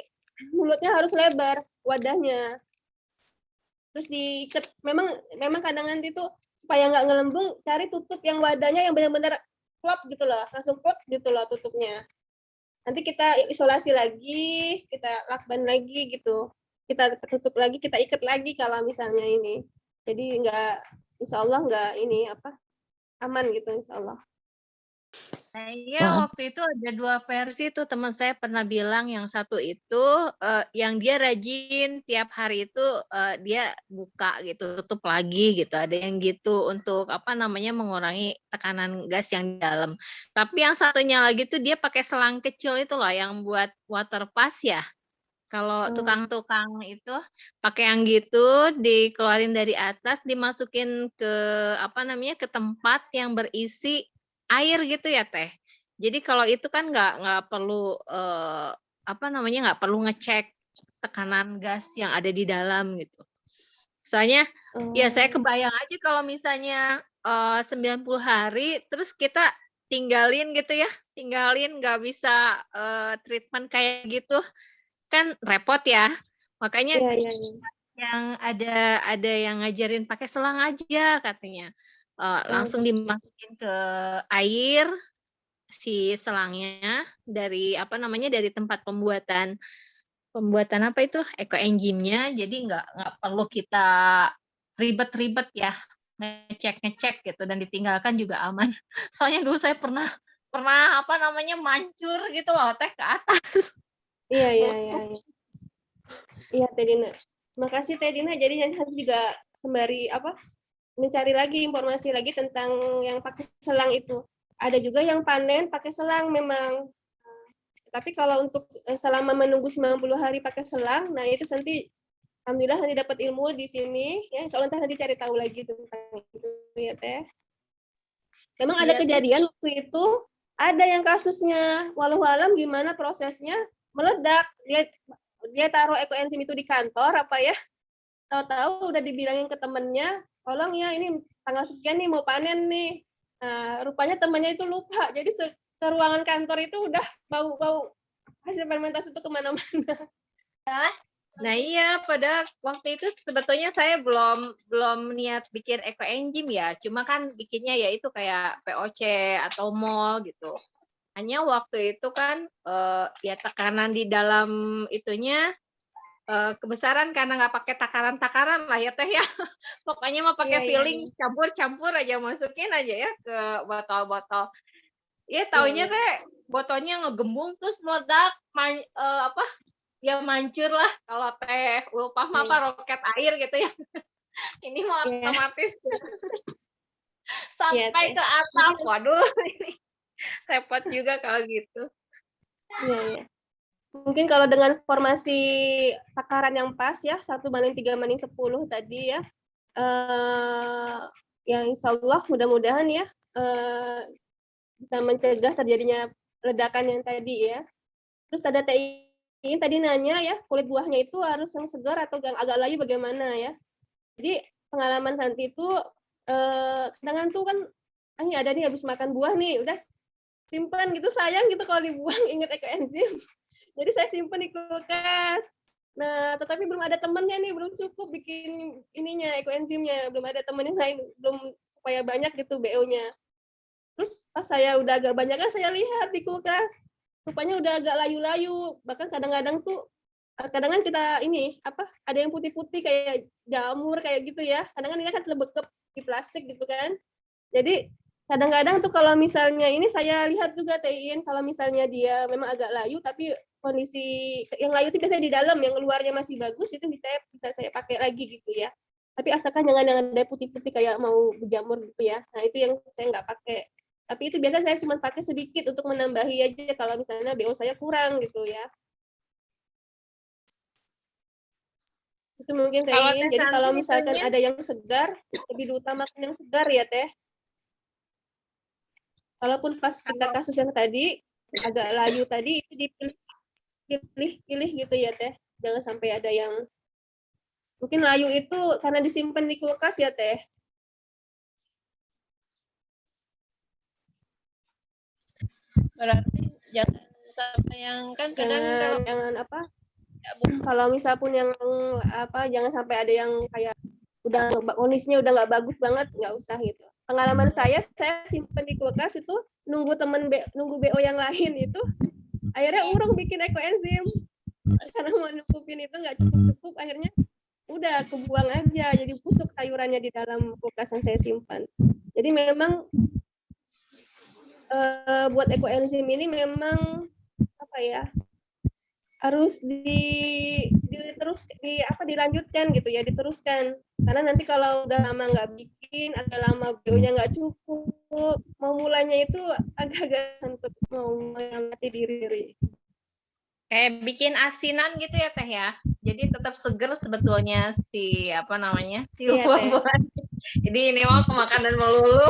mulutnya harus lebar wadahnya. Terus diikat. Memang kadang nanti tuh supaya nggak ngelembung, cari tutup yang wadahnya yang benar-benar klop gitu loh, langsung klop gitu loh tutupnya. Nanti kita isolasi lagi, kita lakban lagi gitu. Kita tutup lagi, kita ikat lagi kalau misalnya ini. Jadi insya Allah nggak ini aman gitu insya Allah. Nah, iya waktu itu ada 2 versi tuh teman saya pernah bilang yang satu itu yang dia rajin tiap hari itu dia buka gitu tutup lagi gitu ada yang gitu untuk apa namanya mengurangi tekanan gas yang di dalam. Tapi yang satunya lagi tuh dia pakai selang kecil itu loh yang buat water pass ya. Kalau tukang-tukang itu pakai yang gitu dikeluarin dari atas dimasukin ke apa namanya ke tempat yang berisi air gitu ya Teh. Jadi kalau itu kan nggak perlu apa namanya nggak perlu ngecek tekanan gas yang ada di dalam gitu. Soalnya ya saya kebayang aja kalau misalnya 90 hari terus kita tinggalin gitu ya, tinggalin nggak bisa treatment kayak gitu kan repot ya. Makanya Iya, iya, iya. yang ada yang ngajarin pakai selang aja katanya. Langsung dimasukin ke air si selangnya dari apa namanya dari tempat pembuatan apa itu eco engine-nya jadi nggak perlu kita ribet-ribet ya ngecek gitu dan ditinggalkan juga aman. Soalnya dulu saya pernah apa namanya mancur gitu loh Teh ke atas. Iya, iya, iya. Iya, Teh Dina. Makasih Teh Dina. Jadi nanti juga sembari mencari lagi informasi lagi tentang yang pakai selang itu. Ada juga yang panen pakai selang memang. Tapi kalau untuk selama menunggu 90 hari pakai selang, nah itu nanti alhamdulillah nanti dapat ilmu di sini ya. Soalnya nanti cari tahu lagi tentang itu ya Teh. Memang ada kejadian waktu itu ada yang kasusnya walau alam gimana prosesnya meledak. Dia taruh ekoenzim itu di kantor tahu-tahu udah dibilangin ke temennya, tolong ya ini tanggal sekian nih mau panen nih. Nah, rupanya temannya itu lupa, jadi ke ruangan kantor itu udah bau hasil fermentasi itu kemana-mana. Nah iya, pada waktu itu sebetulnya saya belum niat bikin ekoenzim ya, cuma kan bikinnya ya itu kayak POC atau mol gitu. Hanya waktu itu kan ya tekanan di dalam itunya kebesaran karena nggak pakai takaran-takaran lah ya teh ya. Pokoknya mau pakai Iya, iya, feeling campur-campur aja masukin aja ya ke botol-botol. Iya taunya Iya. teh botolnya ngegembung terus meledak apa ya mancur lah kalau teh ulpah mah apa roket air gitu ya. Ini mau Iya. otomatis Iya, sampai Teh. ke atap. Waduh, ini repot juga kalau gitu. Iya, iya. Mungkin kalau dengan formasi takaran yang pas ya, 1:3:10 tadi ya, yang insya Allah mudah-mudahan ya bisa mencegah terjadinya ledakan yang tadi ya. Terus ada TI tadi nanya ya, kulit buahnya itu harus yang segar atau yang agak layu bagaimana ya. Jadi pengalaman Santi itu kadang tuh kan ini ada nih habis makan buah nih, udah simpan gitu, sayang gitu kalau dibuang, inget ekoenzim. Jadi saya simpan di kulkas. Nah, tetapi belum ada temennya nih, belum cukup bikin ininya, ekoenzimnya. Belum ada temen yang lain, belum supaya banyak gitu BO-nya. Terus pas saya udah agak banyak kan saya lihat di kulkas. Rupanya udah agak layu-layu. Bahkan kadang-kadang tuh, kadang kan kita ini, ada yang putih-putih kayak jamur kayak gitu ya. Kadang-kadang ini kan lebekep di plastik gitu kan. Jadi kadang-kadang tuh kalau misalnya ini saya lihat juga TIin kalau misalnya dia memang agak layu tapi kondisi yang layu itu biasanya di dalam, yang luarnya masih bagus itu bisa saya pakai lagi gitu ya. Tapi asalkan jangan yang ada putih-putih kayak mau berjamur gitu ya. Nah itu yang saya nggak pakai. Tapi itu biasa saya cuma pakai sedikit untuk menambahi aja kalau misalnya BO saya kurang gitu ya. Itu mungkin TIin. Jadi kalau misalkan ada yang segar, lebih diutamakan yang segar ya Teh. Kalaupun pas kita kasus yang tadi agak layu tadi itu dipilih gitu ya Teh. Jangan sampai ada yang mungkin layu itu karena disimpan di kulkas ya Teh. Berarti jangan sampai yang kan kadang kalau Jangan kalau misal pun yang jangan sampai ada yang kayak udah kondisinya udah nggak bagus banget, nggak usah gitu. Pengalaman saya simpan di kulkas itu nunggu BO yang lain itu akhirnya urung bikin ekoenzim karena mau nutupin itu nggak cukup akhirnya udah kebuang aja jadi busuk sayurannya di dalam kulkas yang saya simpan. Jadi memang buat ekoenzim ini memang harus dilanjutkan gitu ya, diteruskan karena nanti kalau udah lama nggak bikin, ada lama BO-nya nggak cukup, mau mulainya itu agak-agak untuk mau menyemangati diri. Kayak bikin asinan gitu ya Teh ya. Jadi tetap seger sebetulnya si buah-buahan. Jadi ini mah makanan melulu.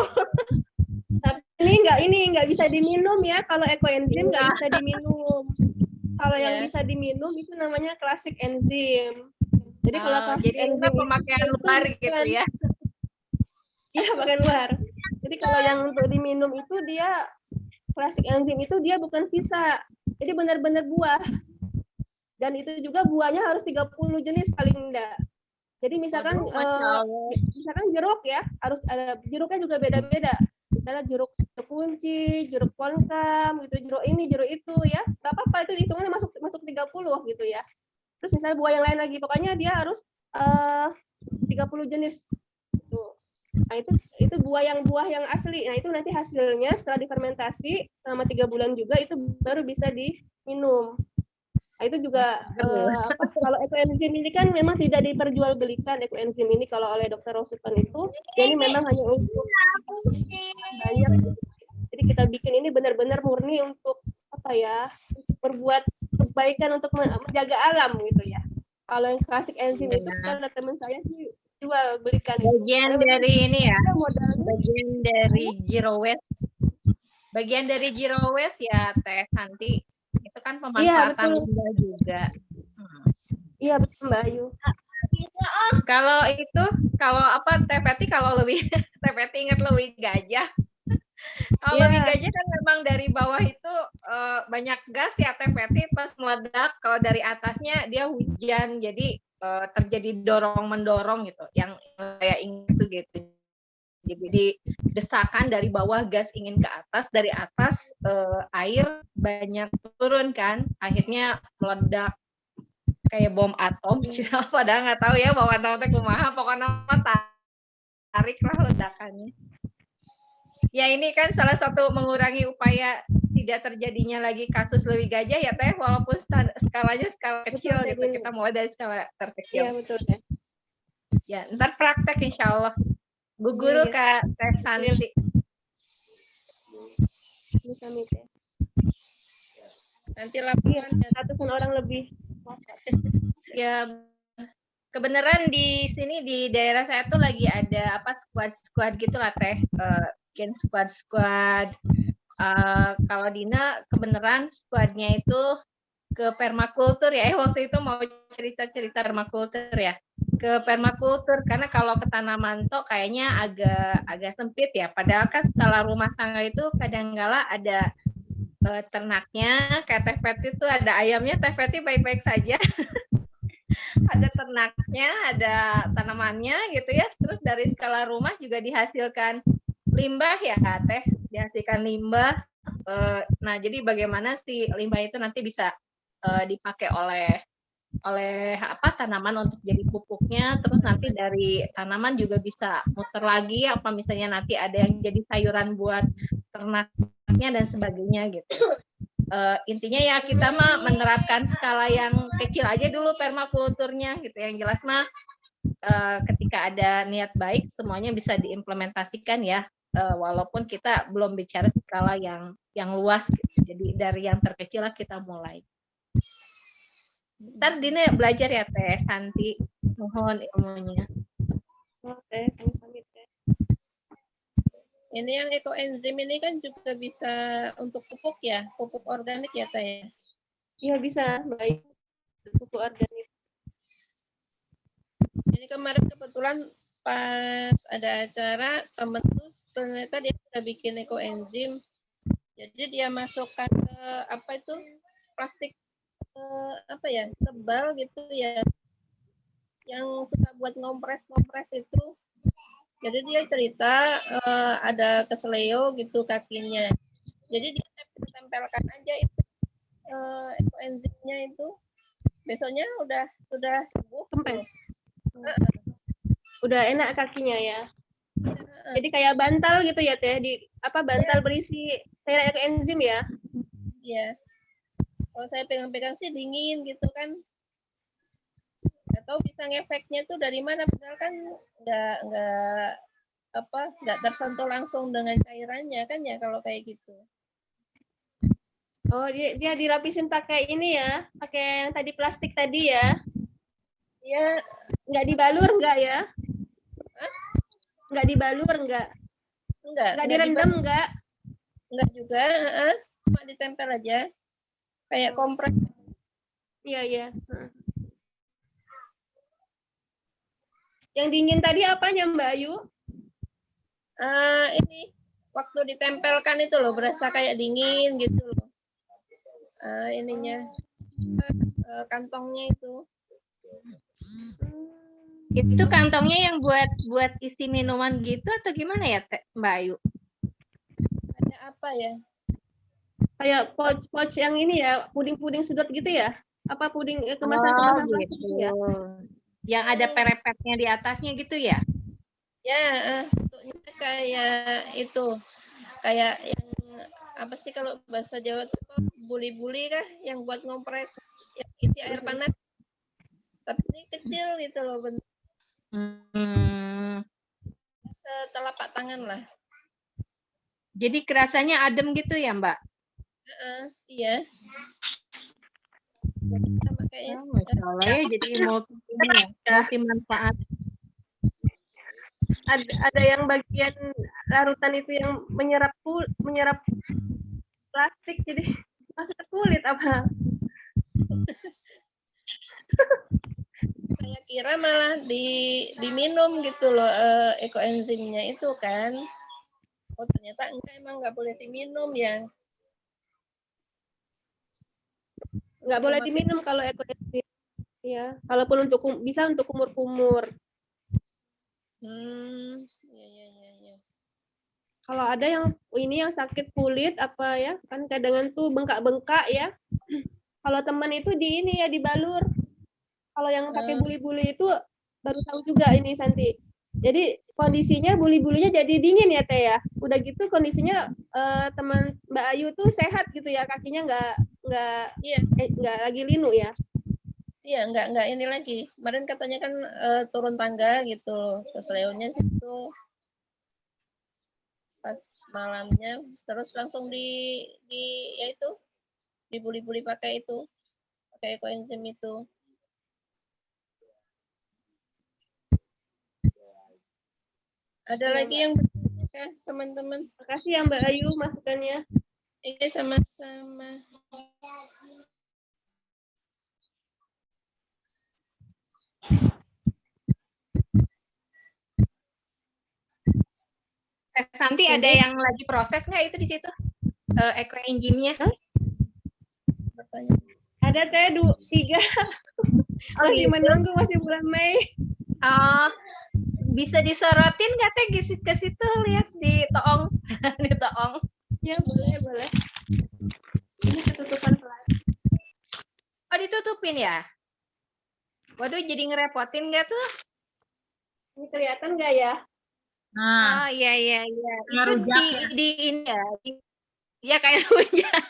Tapi ini nggak bisa diminum ya, kalau ekoenzim nggak bisa diminum. Kalau yang bisa diminum itu namanya klasik enzim. Jadi kalau klasik enzim pemakaian luar gitu ya. Iya, pemakaian luar. Jadi kalau yang untuk diminum itu dia klasik enzim itu dia bukan sisa. Jadi benar-benar buah. Dan itu juga buahnya harus 30 jenis paling enggak. Jadi misalkan jeruk ya, harus jeruknya juga beda-beda. Misalnya jeruk kunci, jeruk ponkam gitu, jeruk ini, jeruk itu ya. Enggak apa-apa itu hitungannya masuk 30 gitu ya. Terus misalnya buah yang lain lagi, pokoknya dia harus 30 jenis. Nah, itu buah yang asli. Nah, itu nanti hasilnya setelah difermentasi selama 3 bulan juga itu baru bisa diminum. Nah, itu juga kalau ekoenzim ini kan memang tidak diperjualbelikan ekoenzim ini kalau oleh Dr. Rosutan itu. Jadi memang hanya untuk banyak. Jadi kita bikin ini benar-benar murni untuk untuk berbuat kebaikan untuk menjaga alam gitu ya. Kalau yang klasik enzim itu kan teman saya sih jual belikan bagian itu. Dari ini ya, bagian dari zero waste. Bagian dari zero waste ya Teh Santi. Itu kan pemanfaatan limbah juga. Iya betul Mbak Ayu. Kalau Teh Peti kalau lebih Teh Peti ingat lebih gajah. Kalau Iya. Wigaja kan memang dari bawah itu banyak gas ya Teh Feti, pas meledak. Kalau dari atasnya dia hujan, jadi terjadi dorong mendorong gitu. Yang saya ingat itu gitu. Jadi desakan dari bawah gas ingin ke atas, dari atas air banyak turun kan, akhirnya meledak kayak bom atom. Padahal nggak tahu ya bom atom teh kumaha, pokoknya tarik lah ledakannya. Ya ini kan salah satu mengurangi upaya tidak terjadinya lagi kasus Lewi Gajah ya Teh, walaupun skalanya skala kecil Betul, gitu. Teh. Kita mulai dari skala Iya, terkecil. betul Teh. Ya, ntar praktek insya Allah. Bu Guru Iya. Kak Teh Santi. Kami Teh. Nanti laporan ya. Ratusan orang lebih. Ya, kebenaran di sini di daerah saya tuh lagi ada apa squad gitu lah Teh. Bikin squad. Kalau Dina kebenaran squadnya itu ke permakultur ya. Waktu itu mau cerita permakultur ya. Ke permakultur karena kalau ke tanaman tuh kayaknya agak sempit ya. Padahal kan skala rumah tangga itu kadang-kala ada ternaknya, kayak Teh Feti itu ada ayamnya, Teh Feti baik-baik saja. Ada ternaknya, ada tanamannya gitu ya. Terus dari skala rumah juga dihasilkan limbah ya Teh, dihasilkan limbah. Nah jadi bagaimana si limbah itu nanti bisa dipakai oleh apa tanaman untuk jadi pupuknya, terus nanti dari tanaman juga bisa muter lagi, apa misalnya nanti ada yang jadi sayuran buat ternaknya dan sebagainya gitu. Intinya ya kita mah menerapkan skala yang kecil aja dulu permakulturnya gitu. Yang jelas mah ketika ada niat baik semuanya bisa diimplementasikan ya, walaupun kita belum bicara skala yang luas gitu. Jadi dari yang terkecil lah kita mulai. Ntar Dina belajar ya Teh Santi, mohon ilmunya. Teh, sami-sami Teh. Ini yang ekoenzim ini kan juga bisa untuk pupuk ya, pupuk organik ya Teh. Iya bisa, baik. Pupuk organik. Ini kemarin kebetulan pas ada acara temen tuh ternyata dia sudah bikin ekoenzim. Jadi dia masukkan ke apa itu plastik apa ya tebal gitu ya, yang suka buat ngompres itu. Jadi dia cerita ada keseleo gitu kakinya. Jadi dia tempelkan aja itu ekoenzimnya itu. Besoknya sudah sembuh. Kempes. Udah enak kakinya ya. Jadi kayak bantal gitu ya Teh, di apa bantal berisi cairan ekoenzim ya. Iya. Kalau saya pegang-pegang sih dingin gitu kan. Nggak tahu bisa ngefeknya tuh dari mana, padahal kan nggak tersentuh langsung dengan cairannya kan ya kalau kayak gitu. Oh, dia dilapisin pakai ini ya, pakai yang tadi plastik tadi ya. Iya. Nggak dibalur nggak ya? Nggak dibalur nggak? Nggak direndam nggak? Nggak juga, cuma ditempel aja. Kayak kompres. Iya. Yang dingin tadi apanya Mbak Ayu? Ini waktu ditempelkan itu loh berasa kayak dingin gitu loh. Ininya kantongnya itu. Itu kantongnya yang buat isi minuman gitu atau gimana ya Mbak Ayu? Ada apa ya? Kayak pouch yang ini ya, puding sedot gitu ya? Apa puding kemasan gitu. ya? Yang ada perepetnya di atasnya gitu ya? Ya, bentuknya kayak itu. Kayak yang apa sih kalau bahasa Jawa tuh buli-buli kah yang buat ngompres yang isi air panas. Tapi ini kecil gitu loh bentuk. Setelapak tangan lah. Jadi kerasanya adem gitu ya Mbak? Iya. Jadi sama kayak Masya Allah ya, jadi multi manfaat. Ada yang bagian larutan itu yang menyerap plastik jadi masuk ke kulit apa? Saya kira malah diminum gitu loh ekoenzimnya itu kan. Oh ternyata enggak, emang nggak boleh diminum ya. Nggak boleh Otomatis. diminum kalau ekoenzim. Ya, kalaupun untuk bisa untuk kumur-kumur. Iya. Kalau ada yang ini yang sakit kulit apa ya, kan kadang tuh bengkak-bengkak ya. Kalau teman itu di ini ya dibalur. Kalau yang pakai buli-buli itu baru tahu juga ini Santi. Jadi kondisinya buli-bulinya jadi dingin ya Teh ya. Udah gitu kondisinya teman Mbak Ayu tuh sehat gitu ya, kakinya Iya. nggak lagi linu ya. Iya, enggak ini lagi. Kemarin katanya kan turun tangga gitu. Keseleunya situ pas malamnya, terus langsung ya itu dibuli-buli pakai ekoenzim itu. Ada Iya, lagi Mbak. yang bertanya kah, teman-teman? Makasih ya Mbak Ayu masukannya. Iya, sama-sama. Santi ada yang lagi proses nggak itu di situ? Ekoenzimnya? Bertanya. Ada Teh 3. Masih menunggu, masih bulan Mei. Oh, bisa disorotin nggak Teh ke situ, lihat di toong. Di toong. Ya boleh. Ini ketutupan plastik. Oh, ditutupin ya? Waduh, jadi ngerepotin nggak tuh? Ini kelihatan nggak ya? Nah, Oh, iya. kayak Itu rujak di ini ya. Ya kayak rujak.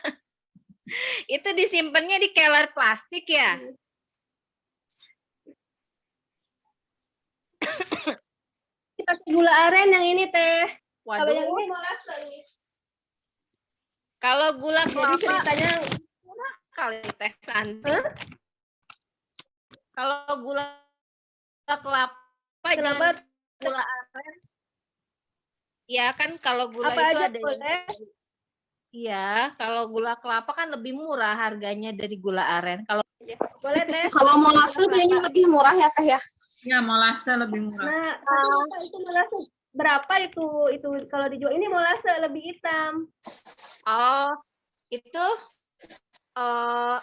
Itu disimpannya di keler plastik ya? Kita pakai gula aren yang ini Teh. Kalau yang Waduh, ini molase ini. kalau gula Jadi kelapa ceritanya kali Teh Santi. Hah? Kalau gula kelapa Kenapa? jangan gula aren. Ya kan kalau gula Apa itu aja ada yang boleh? iya, kalau gula kelapa kan lebih murah harganya dari gula aren. Kalau Boleh Teh. Kalau molase kayaknya lebih murah ya Teh ya. ya molase lebih murah. Nah, tapi lupa itu molase berapa itu kalau dijual ini molase lebih hitam. oh, itu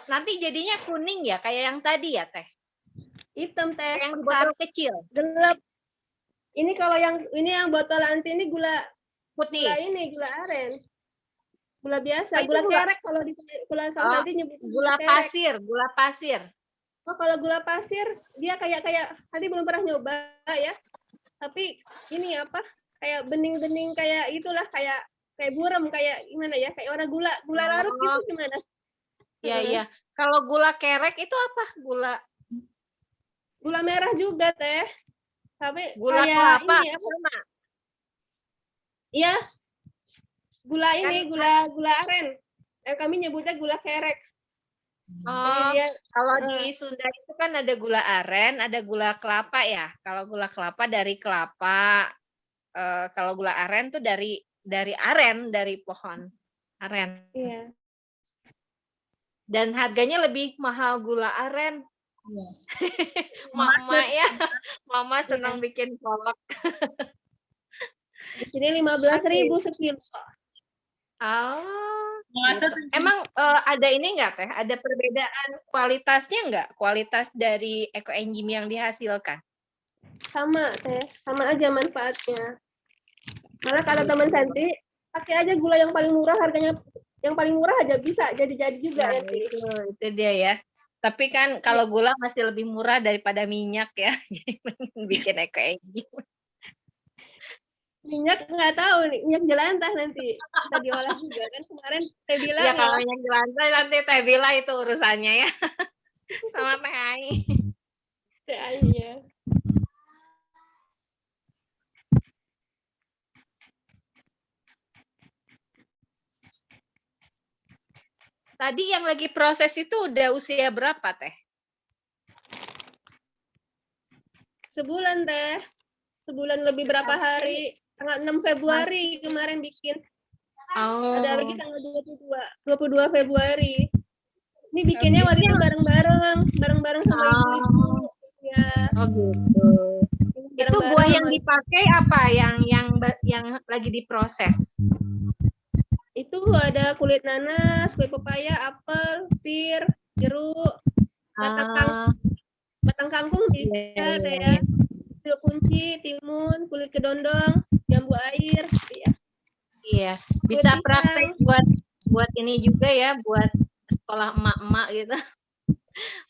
nanti jadinya kuning ya kayak yang tadi ya, Teh. Hitam Teh. Kayak yang di botol kecil, Gelap. Ini kalau yang botol anti ini gula putih. gula aren. Gula biasa, Oh, itu gula gula- kerek kalau Oh, tadi nyebut Gula kerek. pasir. Oh, kalau gula pasir dia kayak tadi belum pernah nyoba ya. Tapi ini apa? Kayak bening-bening kayak itulah kayak buram kayak gimana ya? Kayak orang gula larut Oh. gitu gimana? Iya. Kalau gula kerek itu apa? Gula merah juga Teh. Tapi Gula kayak kelapa ini apa? sama. Iya. Gula Kan- ini gula aren. Kami nyebutnya gula kerek. Jadi Oh, dia kalau di Sunda itu kan ada gula aren, ada gula kelapa ya. Kalau gula kelapa dari kelapa, kalau gula aren tuh dari aren, dari pohon aren. iya. Dan harganya lebih mahal gula aren. Iya. Mama ya, mama senang bikin kolak. Di sini 15.000 sekilo. Oh, Molase gitu. Emang ada ini enggak Teh? Ada perbedaan kualitasnya enggak? Kualitas dari ekoenzim yang dihasilkan? Sama Teh, sama aja manfaatnya. Malah kata teman Santi, pakai aja gula yang paling murah, harganya yang paling murah aja bisa jadi juga Nah, nanti. itu dia ya. Tapi kan kalau gula masih lebih murah daripada minyak ya. Jadi bikin ekoenzim. Minyak nggak tahu nih, minyak jelantah nanti bisa diolah juga kan kemarin Teh bilang Ya kalau minyak jelantah nanti Teh Bila itu urusannya ya. Sama Teh Ai. Teh Ainya. Tadi yang lagi proses itu udah usia berapa Teh? Sebulan Teh. Sebulan lebih berapa hari? Tanggal 6 Februari kemarin bikin. Oh. Ada lagi tanggal 22 Februari. Ini bikinnya waktu itu bareng-bareng sama ibu-ibu. Ya. Oh gitu. Itu bareng-bareng buah yang sama- dipakai apa yang lagi diproses? itu ada kulit nanas, kulit pepaya, apel, pir, jeruk, Ah, batang kangkung bisa iya, ada iya, ya, iya. jeruk kunci, timun, kulit kedondong, jambu air, gitu ya. Iya, Kulit bisa pisang. praktek buat ini juga ya, buat sekolah emak-emak gitu,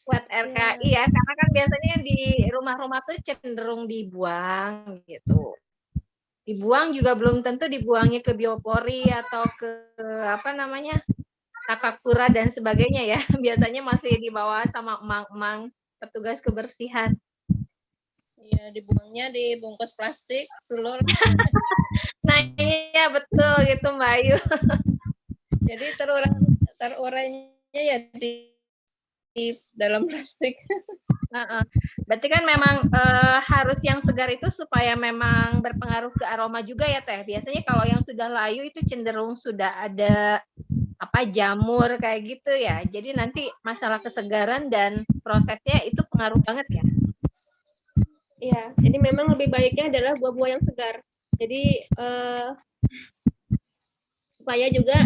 buat RKI ya, karena kan biasanya di rumah-rumah tuh cenderung dibuang gitu. Dibuang juga belum tentu dibuangnya ke biopori atau ke apa namanya Takakura dan sebagainya ya. Biasanya masih dibawa sama emang-emang petugas kebersihan. Iya, dibuangnya di bungkus plastik, telur. Nah iya betul gitu Mbak Ayu. Jadi terurainya ya di dalam plastik. Heeh. Berarti kan memang harus yang segar itu supaya memang berpengaruh ke aroma juga ya Teh. Biasanya kalau yang sudah layu itu cenderung sudah ada apa jamur kayak gitu ya. Jadi nanti masalah kesegaran dan prosesnya itu pengaruh banget ya. Iya, jadi memang lebih baiknya adalah buah-buah yang segar. Jadi supaya juga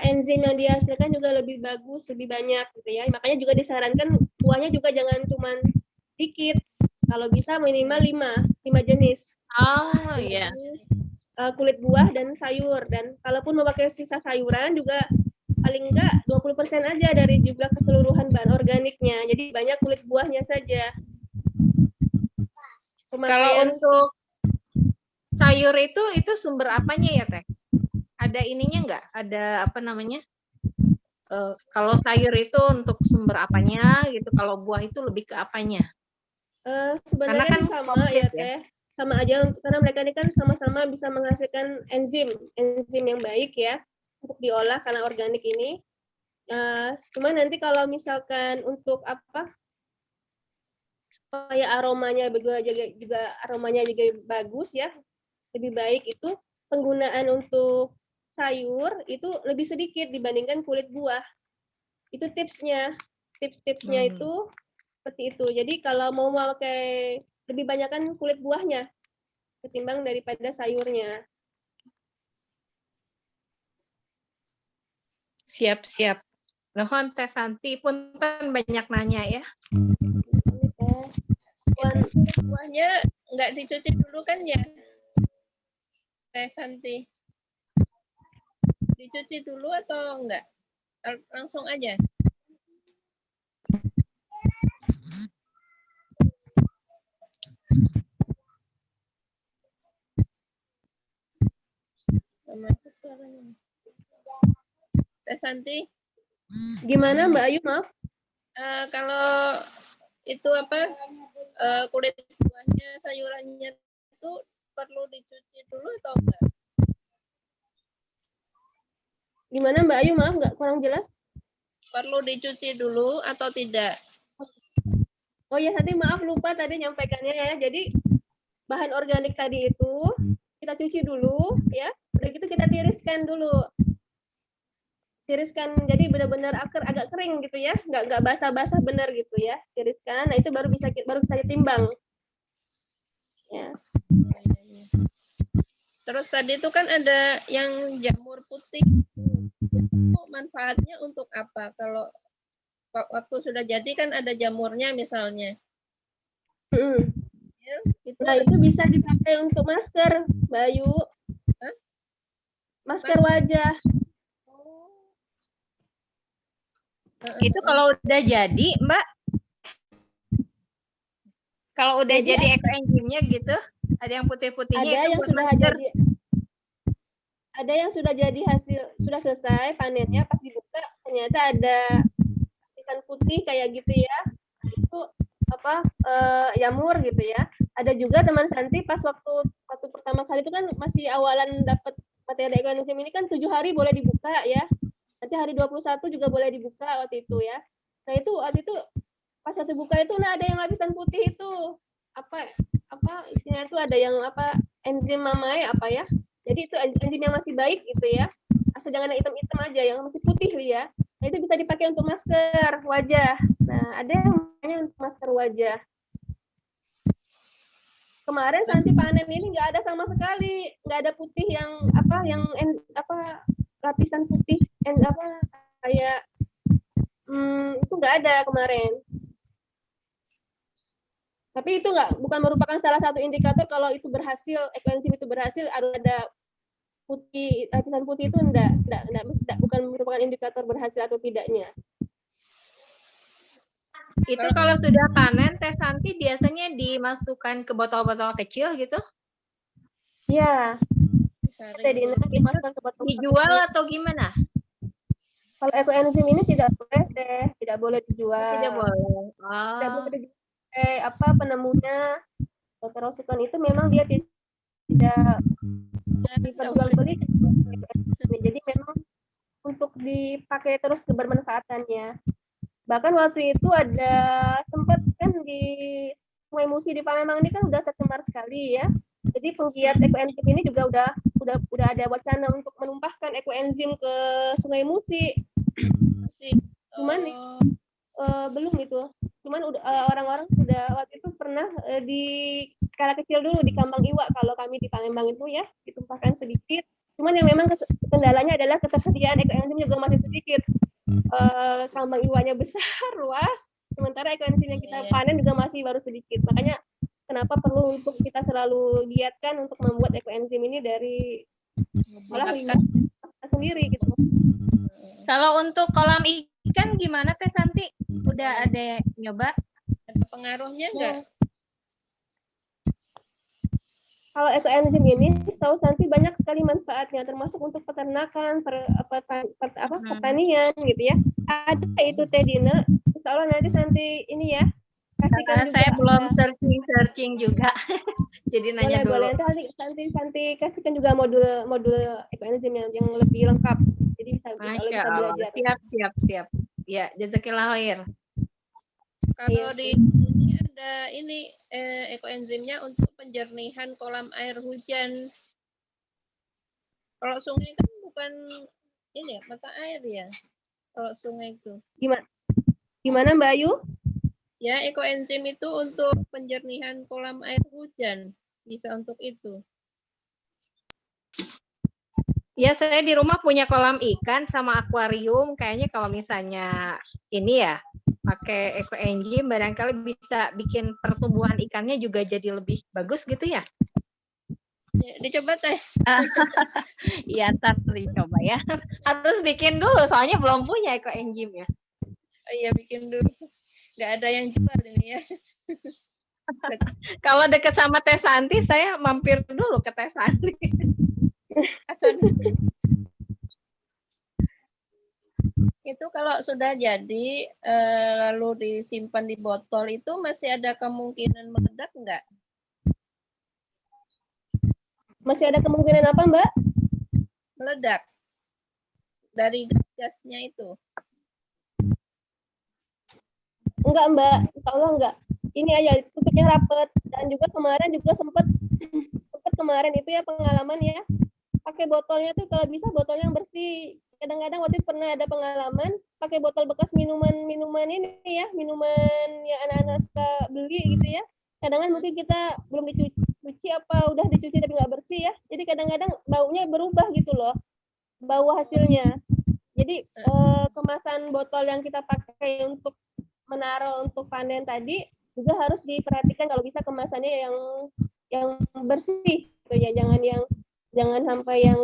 enzim yang dihasilkan juga lebih bagus, lebih banyak gitu ya. Makanya juga disarankan buahnya juga jangan cuma dikit. Kalau bisa minimal 5 jenis. Oh iya. Kulit buah dan sayur, dan kalaupun mau pakai sisa sayuran juga paling enggak 20% aja dari jumlah keseluruhan bahan organiknya. Jadi banyak kulit buahnya saja. Kalau untuk sayur itu sumber apanya ya Teh? Ada ininya enggak? Ada apa namanya? Kalau sayur itu untuk sumber apanya gitu, kalau buah itu lebih ke apanya? Sebenarnya Karena kan sama komplit ya Teh, sama aja karena mereka ini kan sama-sama bisa menghasilkan enzim yang baik ya untuk diolah karena organik ini. Cuma nanti kalau misalkan untuk apa supaya aromanya juga aromanya juga bagus ya, lebih baik itu penggunaan untuk sayur itu lebih sedikit dibandingkan kulit buah. Itu tipsnya. Tips-tipsnya itu seperti itu. Jadi kalau mau pakai lebih banyak kan kulit buahnya ketimbang daripada sayurnya. Siap-siap. Nuhun Teh Santi pun kan banyak nanya ya. Buahnya nggak dicuci dulu kan ya, Teh Santi? Dicuci dulu atau enggak? Langsung aja? Teh Santi? Gimana Mbak Ayu, maaf? Kalau itu apa kulit buahnya, sayurannya itu perlu dicuci dulu atau enggak? Gimana Mbak Ayu, maaf nggak kurang jelas? Perlu dicuci dulu atau tidak? Oh ya, tadi maaf lupa tadi nyampaikannya ya. Jadi bahan organik tadi itu kita cuci dulu ya. Udah gitu kita tiriskan dulu. Tiriskan jadi benar-benar agak kering gitu ya, nggak basah-basah benar gitu ya. Tiriskan, nah itu baru bisa timbang. Ya. Terus tadi itu kan ada yang jamur putih. Manfaatnya untuk apa? Kalau waktu sudah jadi kan ada jamurnya misalnya. Ya, Nah itu bisa dipakai untuk masker, Bayu. Masker wajah. Itu kalau udah jadi, Mbak. Kalau udah jadi ekoenzimnya gitu, ada yang putih-putihnya ada itu yang buat sudah masker. jadi. Ada yang sudah jadi hasil, sudah selesai panennya, pas dibuka ternyata ada lapisan putih kayak gitu ya. Itu apa jamur gitu ya. Ada juga teman Santi pas waktu pertama kali itu kan masih awalan dapat materi ekoenzim ini kan 7 hari boleh dibuka ya. Nanti hari 21 juga boleh dibuka waktu itu ya. Nah itu waktu itu pas waktu buka itu nah ada yang lapisan putih itu apa isinya itu ada yang apa enzim mamae apa ya. Jadi itu enzim yang masih baik gitu ya. Asal jangan yang hitam-hitam aja, yang masih putih ya. Nah, itu bisa dipakai untuk masker wajah. Nah, ada yang namanya untuk masker wajah. kemarin nanti panen ini nggak ada sama sekali, nggak ada putih yang lapisan putih kayak itu nggak ada kemarin. Tapi itu bukan merupakan salah satu indikator kalau itu berhasil, ekoenzim itu berhasil, ada putih, lapisan putih itu enggak, bukan merupakan indikator berhasil atau tidaknya. Itu kalau sudah panen, Teh Santi biasanya dimasukkan ke botol-botol kecil gitu? Iya. Disaring dulu. Dimasukkan ke botol Dijual kecil. atau gimana? Kalau ekoenzim ini tidak boleh Teh, tidak boleh dijual. Tidak boleh. Tidak Oh. boleh dijual. Penemunya Dr. Rosikon itu memang dia tidak diperjualbelikan. Jadi memang untuk dipakai terus kebermanfaatannya. Bahkan waktu itu ada sempat kan di Sungai Musi di Palembang ini kan udah tercemar sekali ya. Jadi penggiat ekoenzim ini juga udah ada wacana untuk menumpahkan ekoenzim ke Sungai Musi. Cuman belum itu. Cuman orang-orang sudah waktu itu pernah di skala kecil dulu di Kambang Iwa, kalau kami di Palembang itu ya ditumpahkan sedikit. Cuman yang memang kendalanya adalah ketersediaan ekoenzim juga masih sedikit. Kambang Iwanya besar, luas, sementara ekoenzim yang kita panen juga masih baru sedikit. Makanya kenapa perlu untuk kita selalu giatkan untuk membuat ekoenzim ini dari limbah sendiri gitu. Kalau untuk kolam ikan gimana Teh Santi? Udah ada nyoba? Ada pengaruhnya nggak? Kalau ekoenzim ini, tahu Santi banyak sekali manfaatnya, termasuk untuk peternakan, pertanian gitu ya. Ada itu Teh Dina, insya Allah nanti Santi ini ya. Karena saya belum searching juga, jadi nanya dulu. Boleh. Santi kasihkan juga modul ekoenzim yang lebih lengkap. Jadi bisa belajar. Siap. Ya, jazakillah khair. Kalau di sini ada ekoenzimnya untuk penjernihan kolam air hujan. Kalau sungai kan bukan mata air ya. Kalau sungai itu. Gimana Mbak Ayu? Ya, ekoenzim itu untuk penjernihan kolam air hujan. Bisa untuk itu. Ya, saya di rumah punya kolam ikan sama akuarium. Kayaknya kalau misalnya ini ya, pakai ekoenzim barangkali bisa bikin pertumbuhan ikannya juga jadi lebih bagus gitu ya? Ya, dicoba Teh. Iya, ntar dicoba ya. Harus bikin dulu, soalnya belum punya ekoenzim ya. Iya, bikin dulu. Nggak ada yang jual ini ya. Kalau deket sama Teh Santi, saya mampir dulu ke Teh Santi. Itu kalau sudah jadi lalu disimpan di botol itu masih ada kemungkinan meledak nggak? Masih ada kemungkinan apa Mbak? Meledak dari gas-gasnya itu. Enggak Mbak, insya Allah enggak. Ini aja tutupnya rapet, dan juga kemarin juga sempat kemarin itu ya pengalaman ya, pakai botolnya tuh kalau bisa botol yang bersih. Kadang-kadang waktu itu pernah ada pengalaman pakai botol bekas minuman ini ya, minuman yang anak-anak suka beli gitu ya. Kadang-kadang mungkin kita belum dicuci apa udah dicuci tapi nggak bersih ya. Jadi kadang-kadang baunya berubah gitu loh, bau hasilnya. Jadi kemasan botol yang kita pakai untuk menaruh untuk panen tadi juga harus diperhatikan kalau bisa kemasannya yang bersih gitu ya, jangan sampai yang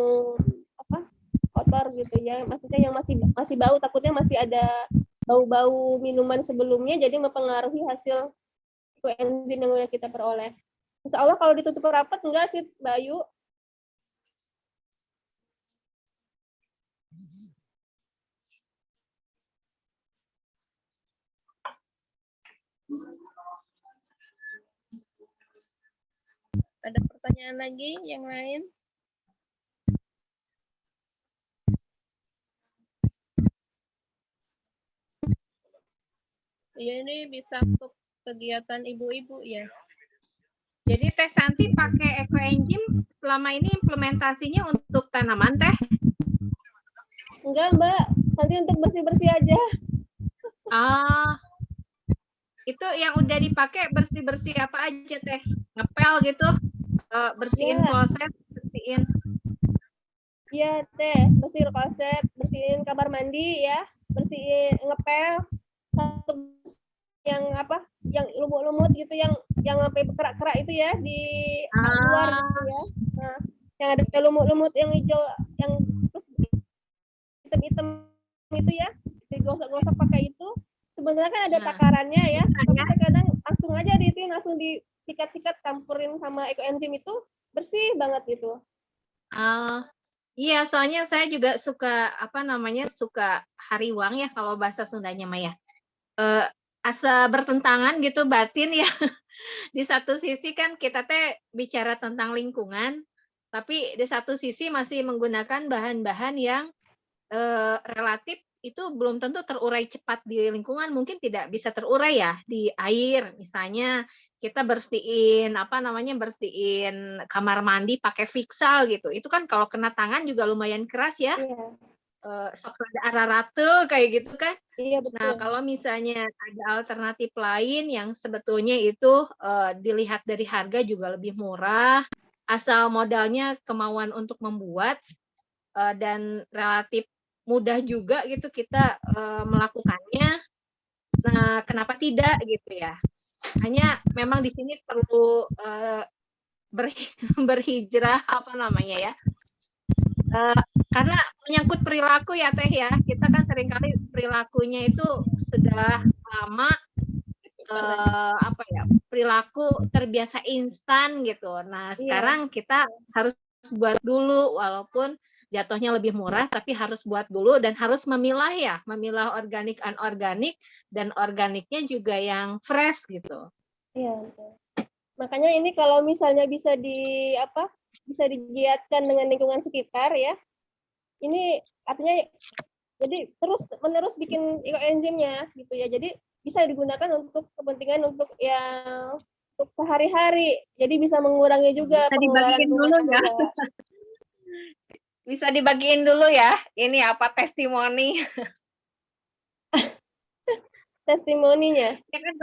kotor gitu ya, maksudnya yang masih bau, takutnya masih ada bau-bau minuman sebelumnya jadi mempengaruhi hasil ekoenzim yang kita peroleh. Insya Allah kalau ditutup rapat enggak sih Mbak Ayu. Ada pertanyaan lagi yang lain? Ya, ini bisa untuk kegiatan ibu-ibu ya. Jadi Teh Santi pakai ekoenzim selama ini implementasinya untuk tanaman Teh? Enggak Mbak, nanti untuk bersih-bersih aja. Itu yang udah dipakai bersih-bersih apa aja Teh? ngepel gitu, bersihin Iya. kloset, bersihin. Iya teh, bersihin kloset, bersihin kamar mandi ya, bersihin ngepel, satu yang apa, yang lumut-lumut gitu, yang sampai kerak-kerak itu ya di luar gitu ya. Nah, yang ada lumut-lumut yang hijau, yang terus hitam-hitam itu ya, digosok-gosok pakai itu. Sebenarnya kan ada Nah, takarannya ya, bisa tapi ya. kadang langsung aja langsung disikat-sikat, campurin sama ekoenzim itu bersih banget gitu. Iya, soalnya saya juga suka apa namanya, suka hariwang ya kalau bahasa Sundanya mah ya. Asa bertentangan gitu batin ya. Di satu sisi kan kita teh bicara tentang lingkungan, tapi di satu sisi masih menggunakan bahan-bahan yang relatif itu belum tentu terurai cepat di lingkungan, mungkin tidak bisa terurai ya di air. Misalnya kita bersihin apa namanya, bersihin kamar mandi pakai Fixal gitu. Itu kan kalau kena tangan juga lumayan keras ya. Iya, Sok rada araratel kayak gitu kan. iya Nah, betul. kalau misalnya ada alternatif lain yang sebetulnya itu dilihat dari harga juga lebih murah, asal modalnya kemauan untuk membuat dan relatif mudah juga gitu kita melakukannya. Nah, kenapa tidak gitu ya? Hanya memang di sini perlu berhijrah apa namanya ya? Karena menyangkut perilaku ya Teh ya. Kita kan seringkali perilakunya itu sudah lama apa ya? Perilaku terbiasa instan gitu. Nah, sekarang kita harus buat dulu walaupun jatuhnya lebih murah tapi harus buat dulu dan harus memilah ya, memilah organik anorganik dan organiknya juga yang fresh gitu. Iya, betul. Makanya ini kalau misalnya bisa bisa digiatkan dengan lingkungan sekitar ya. Ini artinya jadi terus menerus bikin ekoenzimnya gitu ya. Jadi bisa digunakan untuk kepentingan untuk yang untuk sehari-hari. Jadi bisa mengurangi juga Bisa pengeluaran dibagiin rumah dulu ya. tangga. Bisa dibagiin dulu ya. Ini apa testimoni? Testimoninya. Ya kan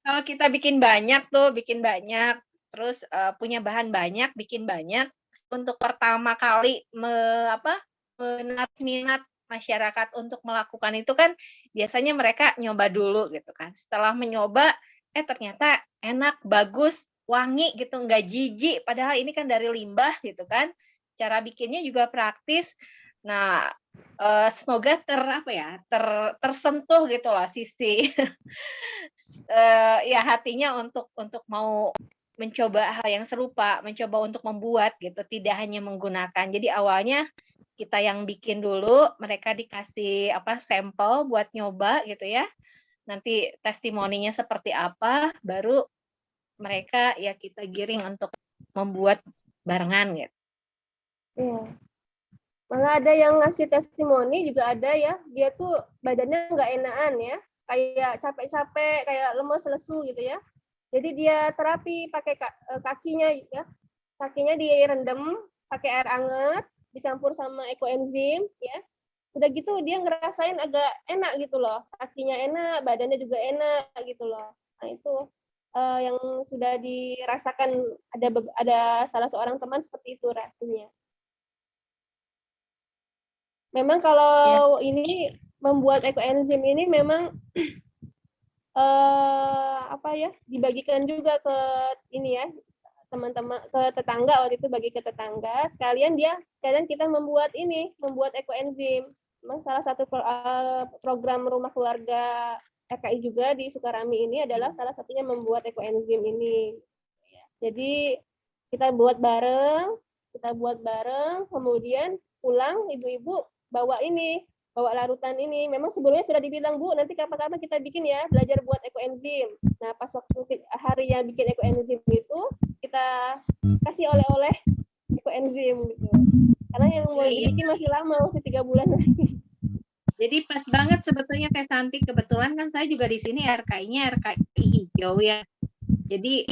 kalau kita bikin banyak tuh, bikin banyak, terus punya bahan banyak, bikin banyak, untuk pertama kali menarik minat masyarakat untuk melakukan itu kan biasanya mereka nyoba dulu gitu kan. Setelah menyoba, ternyata enak, bagus, wangi gitu, nggak jijik. Padahal ini kan dari limbah gitu kan. Cara bikinnya juga praktis. Nah, semoga tersentuh gitu lah sisi ya hatinya untuk mau mencoba hal yang serupa, mencoba untuk membuat gitu, tidak hanya menggunakan. Jadi awalnya kita yang bikin dulu, mereka dikasih sampel buat nyoba gitu ya. Nanti testimoninya seperti apa, baru mereka ya kita giring untuk membuat barengan gitu. Iya. Malah ada yang ngasih testimoni juga ada ya. Dia tuh badannya nggak enakan ya. Kayak capek-capek, kayak lemes lesu gitu ya. Jadi dia terapi pakai kakinya ya. Kakinya direndam pakai air hangat, dicampur sama ekoenzim ya. Udah gitu dia ngerasain agak enak gitu loh. Kakinya enak, badannya juga enak gitu loh. Nah, itu yang sudah dirasakan, ada salah seorang teman seperti itu rasanya. Memang kalau ini membuat ekoenzim ini memang dibagikan juga ke ini ya, teman-teman, ke tetangga. Waktu itu bagi ke tetangga, sekalian kita membuat ekoenzim. Memang salah satu program rumah keluarga RKI juga di Sukarami ini adalah salah satunya membuat ekoenzim ini. Jadi kita buat bareng, kemudian pulang ibu-ibu bawa larutan ini. Memang sebelumnya sudah dibilang, Bu, nanti kapan-kapan kita bikin ya, belajar buat ekoenzim. Nah, pas waktu hari yang bikin ekoenzim itu, kita kasih oleh-oleh ekoenzim gitu. Karena yang mau dibikin masih lama, masih 3 bulan lagi. Jadi pas banget sebetulnya Teh Santi, kebetulan kan saya juga di sini RKI-nya RKI hijau ya. Jadi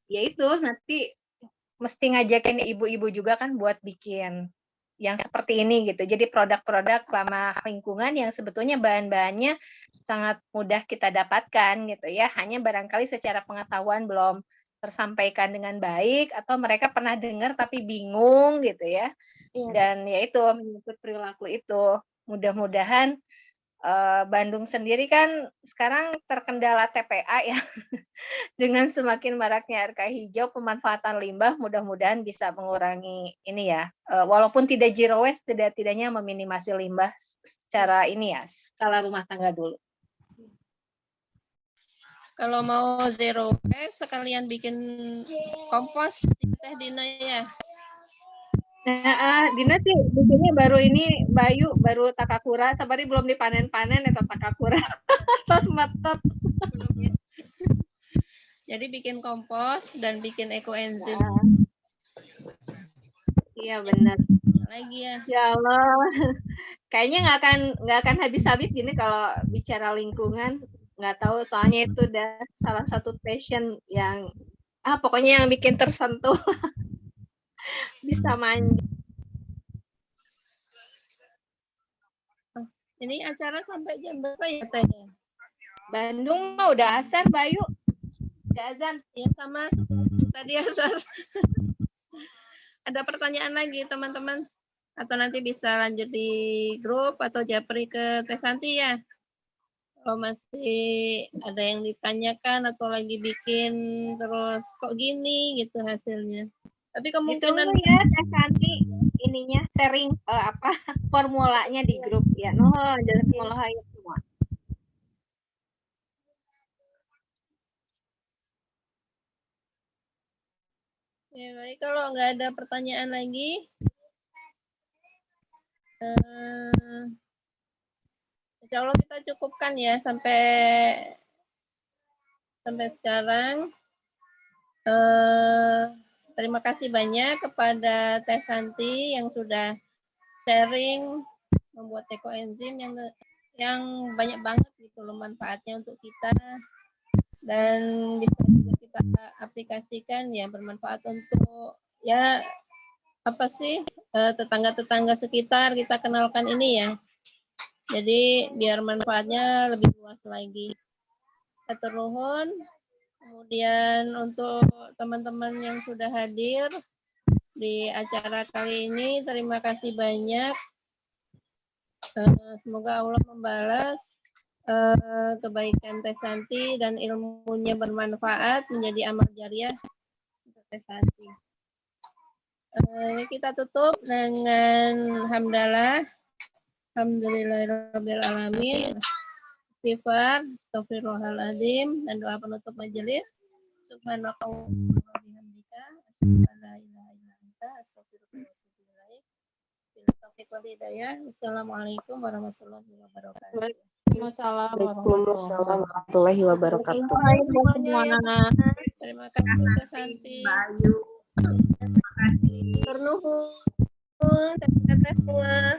ya itu nanti mesti ngajakin ibu-ibu juga kan buat bikin yang seperti ini gitu. Jadi produk-produk ramah lingkungan yang sebetulnya bahan-bahannya sangat mudah kita dapatkan gitu ya. Hanya barangkali secara pengetahuan belum tersampaikan dengan baik atau mereka pernah dengar tapi bingung gitu ya. Iya. Dan ya itu menyangkut perilaku itu. Mudah-mudahan Bandung sendiri kan sekarang terkendala TPA ya. Dengan semakin maraknya RK hijau, pemanfaatan limbah mudah-mudahan bisa mengurangi ini ya. Walaupun tidak zero waste, tidak-tidaknya meminimasi limbah secara ini ya, skala rumah tangga dulu. Kalau mau zero waste sekalian bikin kompos Teh Dina ya. Nah, Dina sih bikinnya baru ini Bayu baru takakura, sabari belum dipanen-panen atau takakura. Tos metot. Belum ya. Jadi bikin kompos dan bikin ekoenzim Iya benar. lagi ya. Ya Allah, kayaknya nggak akan habis-habis gini kalau bicara lingkungan. Nggak tahu soalnya itu udah salah satu passion yang pokoknya yang bikin tersentuh bisa manja. Ini acara sampai jam berapa ya Teh? Bandung mah udah azan Bayu, udah azan. Ya sama tadi asal. Ada pertanyaan lagi teman-teman? Atau nanti bisa lanjut di grup atau japri ke Teh Santi ya? Kalau masih ada yang ditanyakan atau lagi bikin terus kok gini gitu hasilnya. Tapi kemungkinan Ditunggu ya Teh Santi ininya sharing formulanya di grup ya. Jelas mulai semua. ya baik, kalau nggak ada pertanyaan lagi, insya Allah kita cukupkan ya sampai sekarang. Terima kasih banyak kepada Teh Santi yang sudah sharing membuat ekoenzim yang banyak banget gitu loh manfaatnya untuk kita dan bisa juga kita aplikasikan ya, bermanfaat untuk ya tetangga-tetangga sekitar kita kenalkan ini ya. Jadi biar manfaatnya lebih luas lagi. Hatur nuhun. Kemudian untuk teman-teman yang sudah hadir di acara kali ini, terima kasih banyak. Semoga Allah membalas kebaikan Teh Santi dan ilmunya bermanfaat menjadi amal jariah untuk Teh Santi. Ini kita tutup dengan hamdalah. Alhamdulillahirabbil alamin. Istighfar, astagfirullahaladzim, dan doa penutup majelis. Subhanallah wa bihamdika, asyhadu an la ilaha illa anta, astaghfiruka wa atubu ilaik. Bila taufiq wal hidayah. Wassalamualaikum warahmatullahi wabarakatuh. Waalaikumsalam warahmatullahi wabarakatuh. Terima kasih Teh Santi. Bayu. Terima kasih. Ternuhun, teteh semua.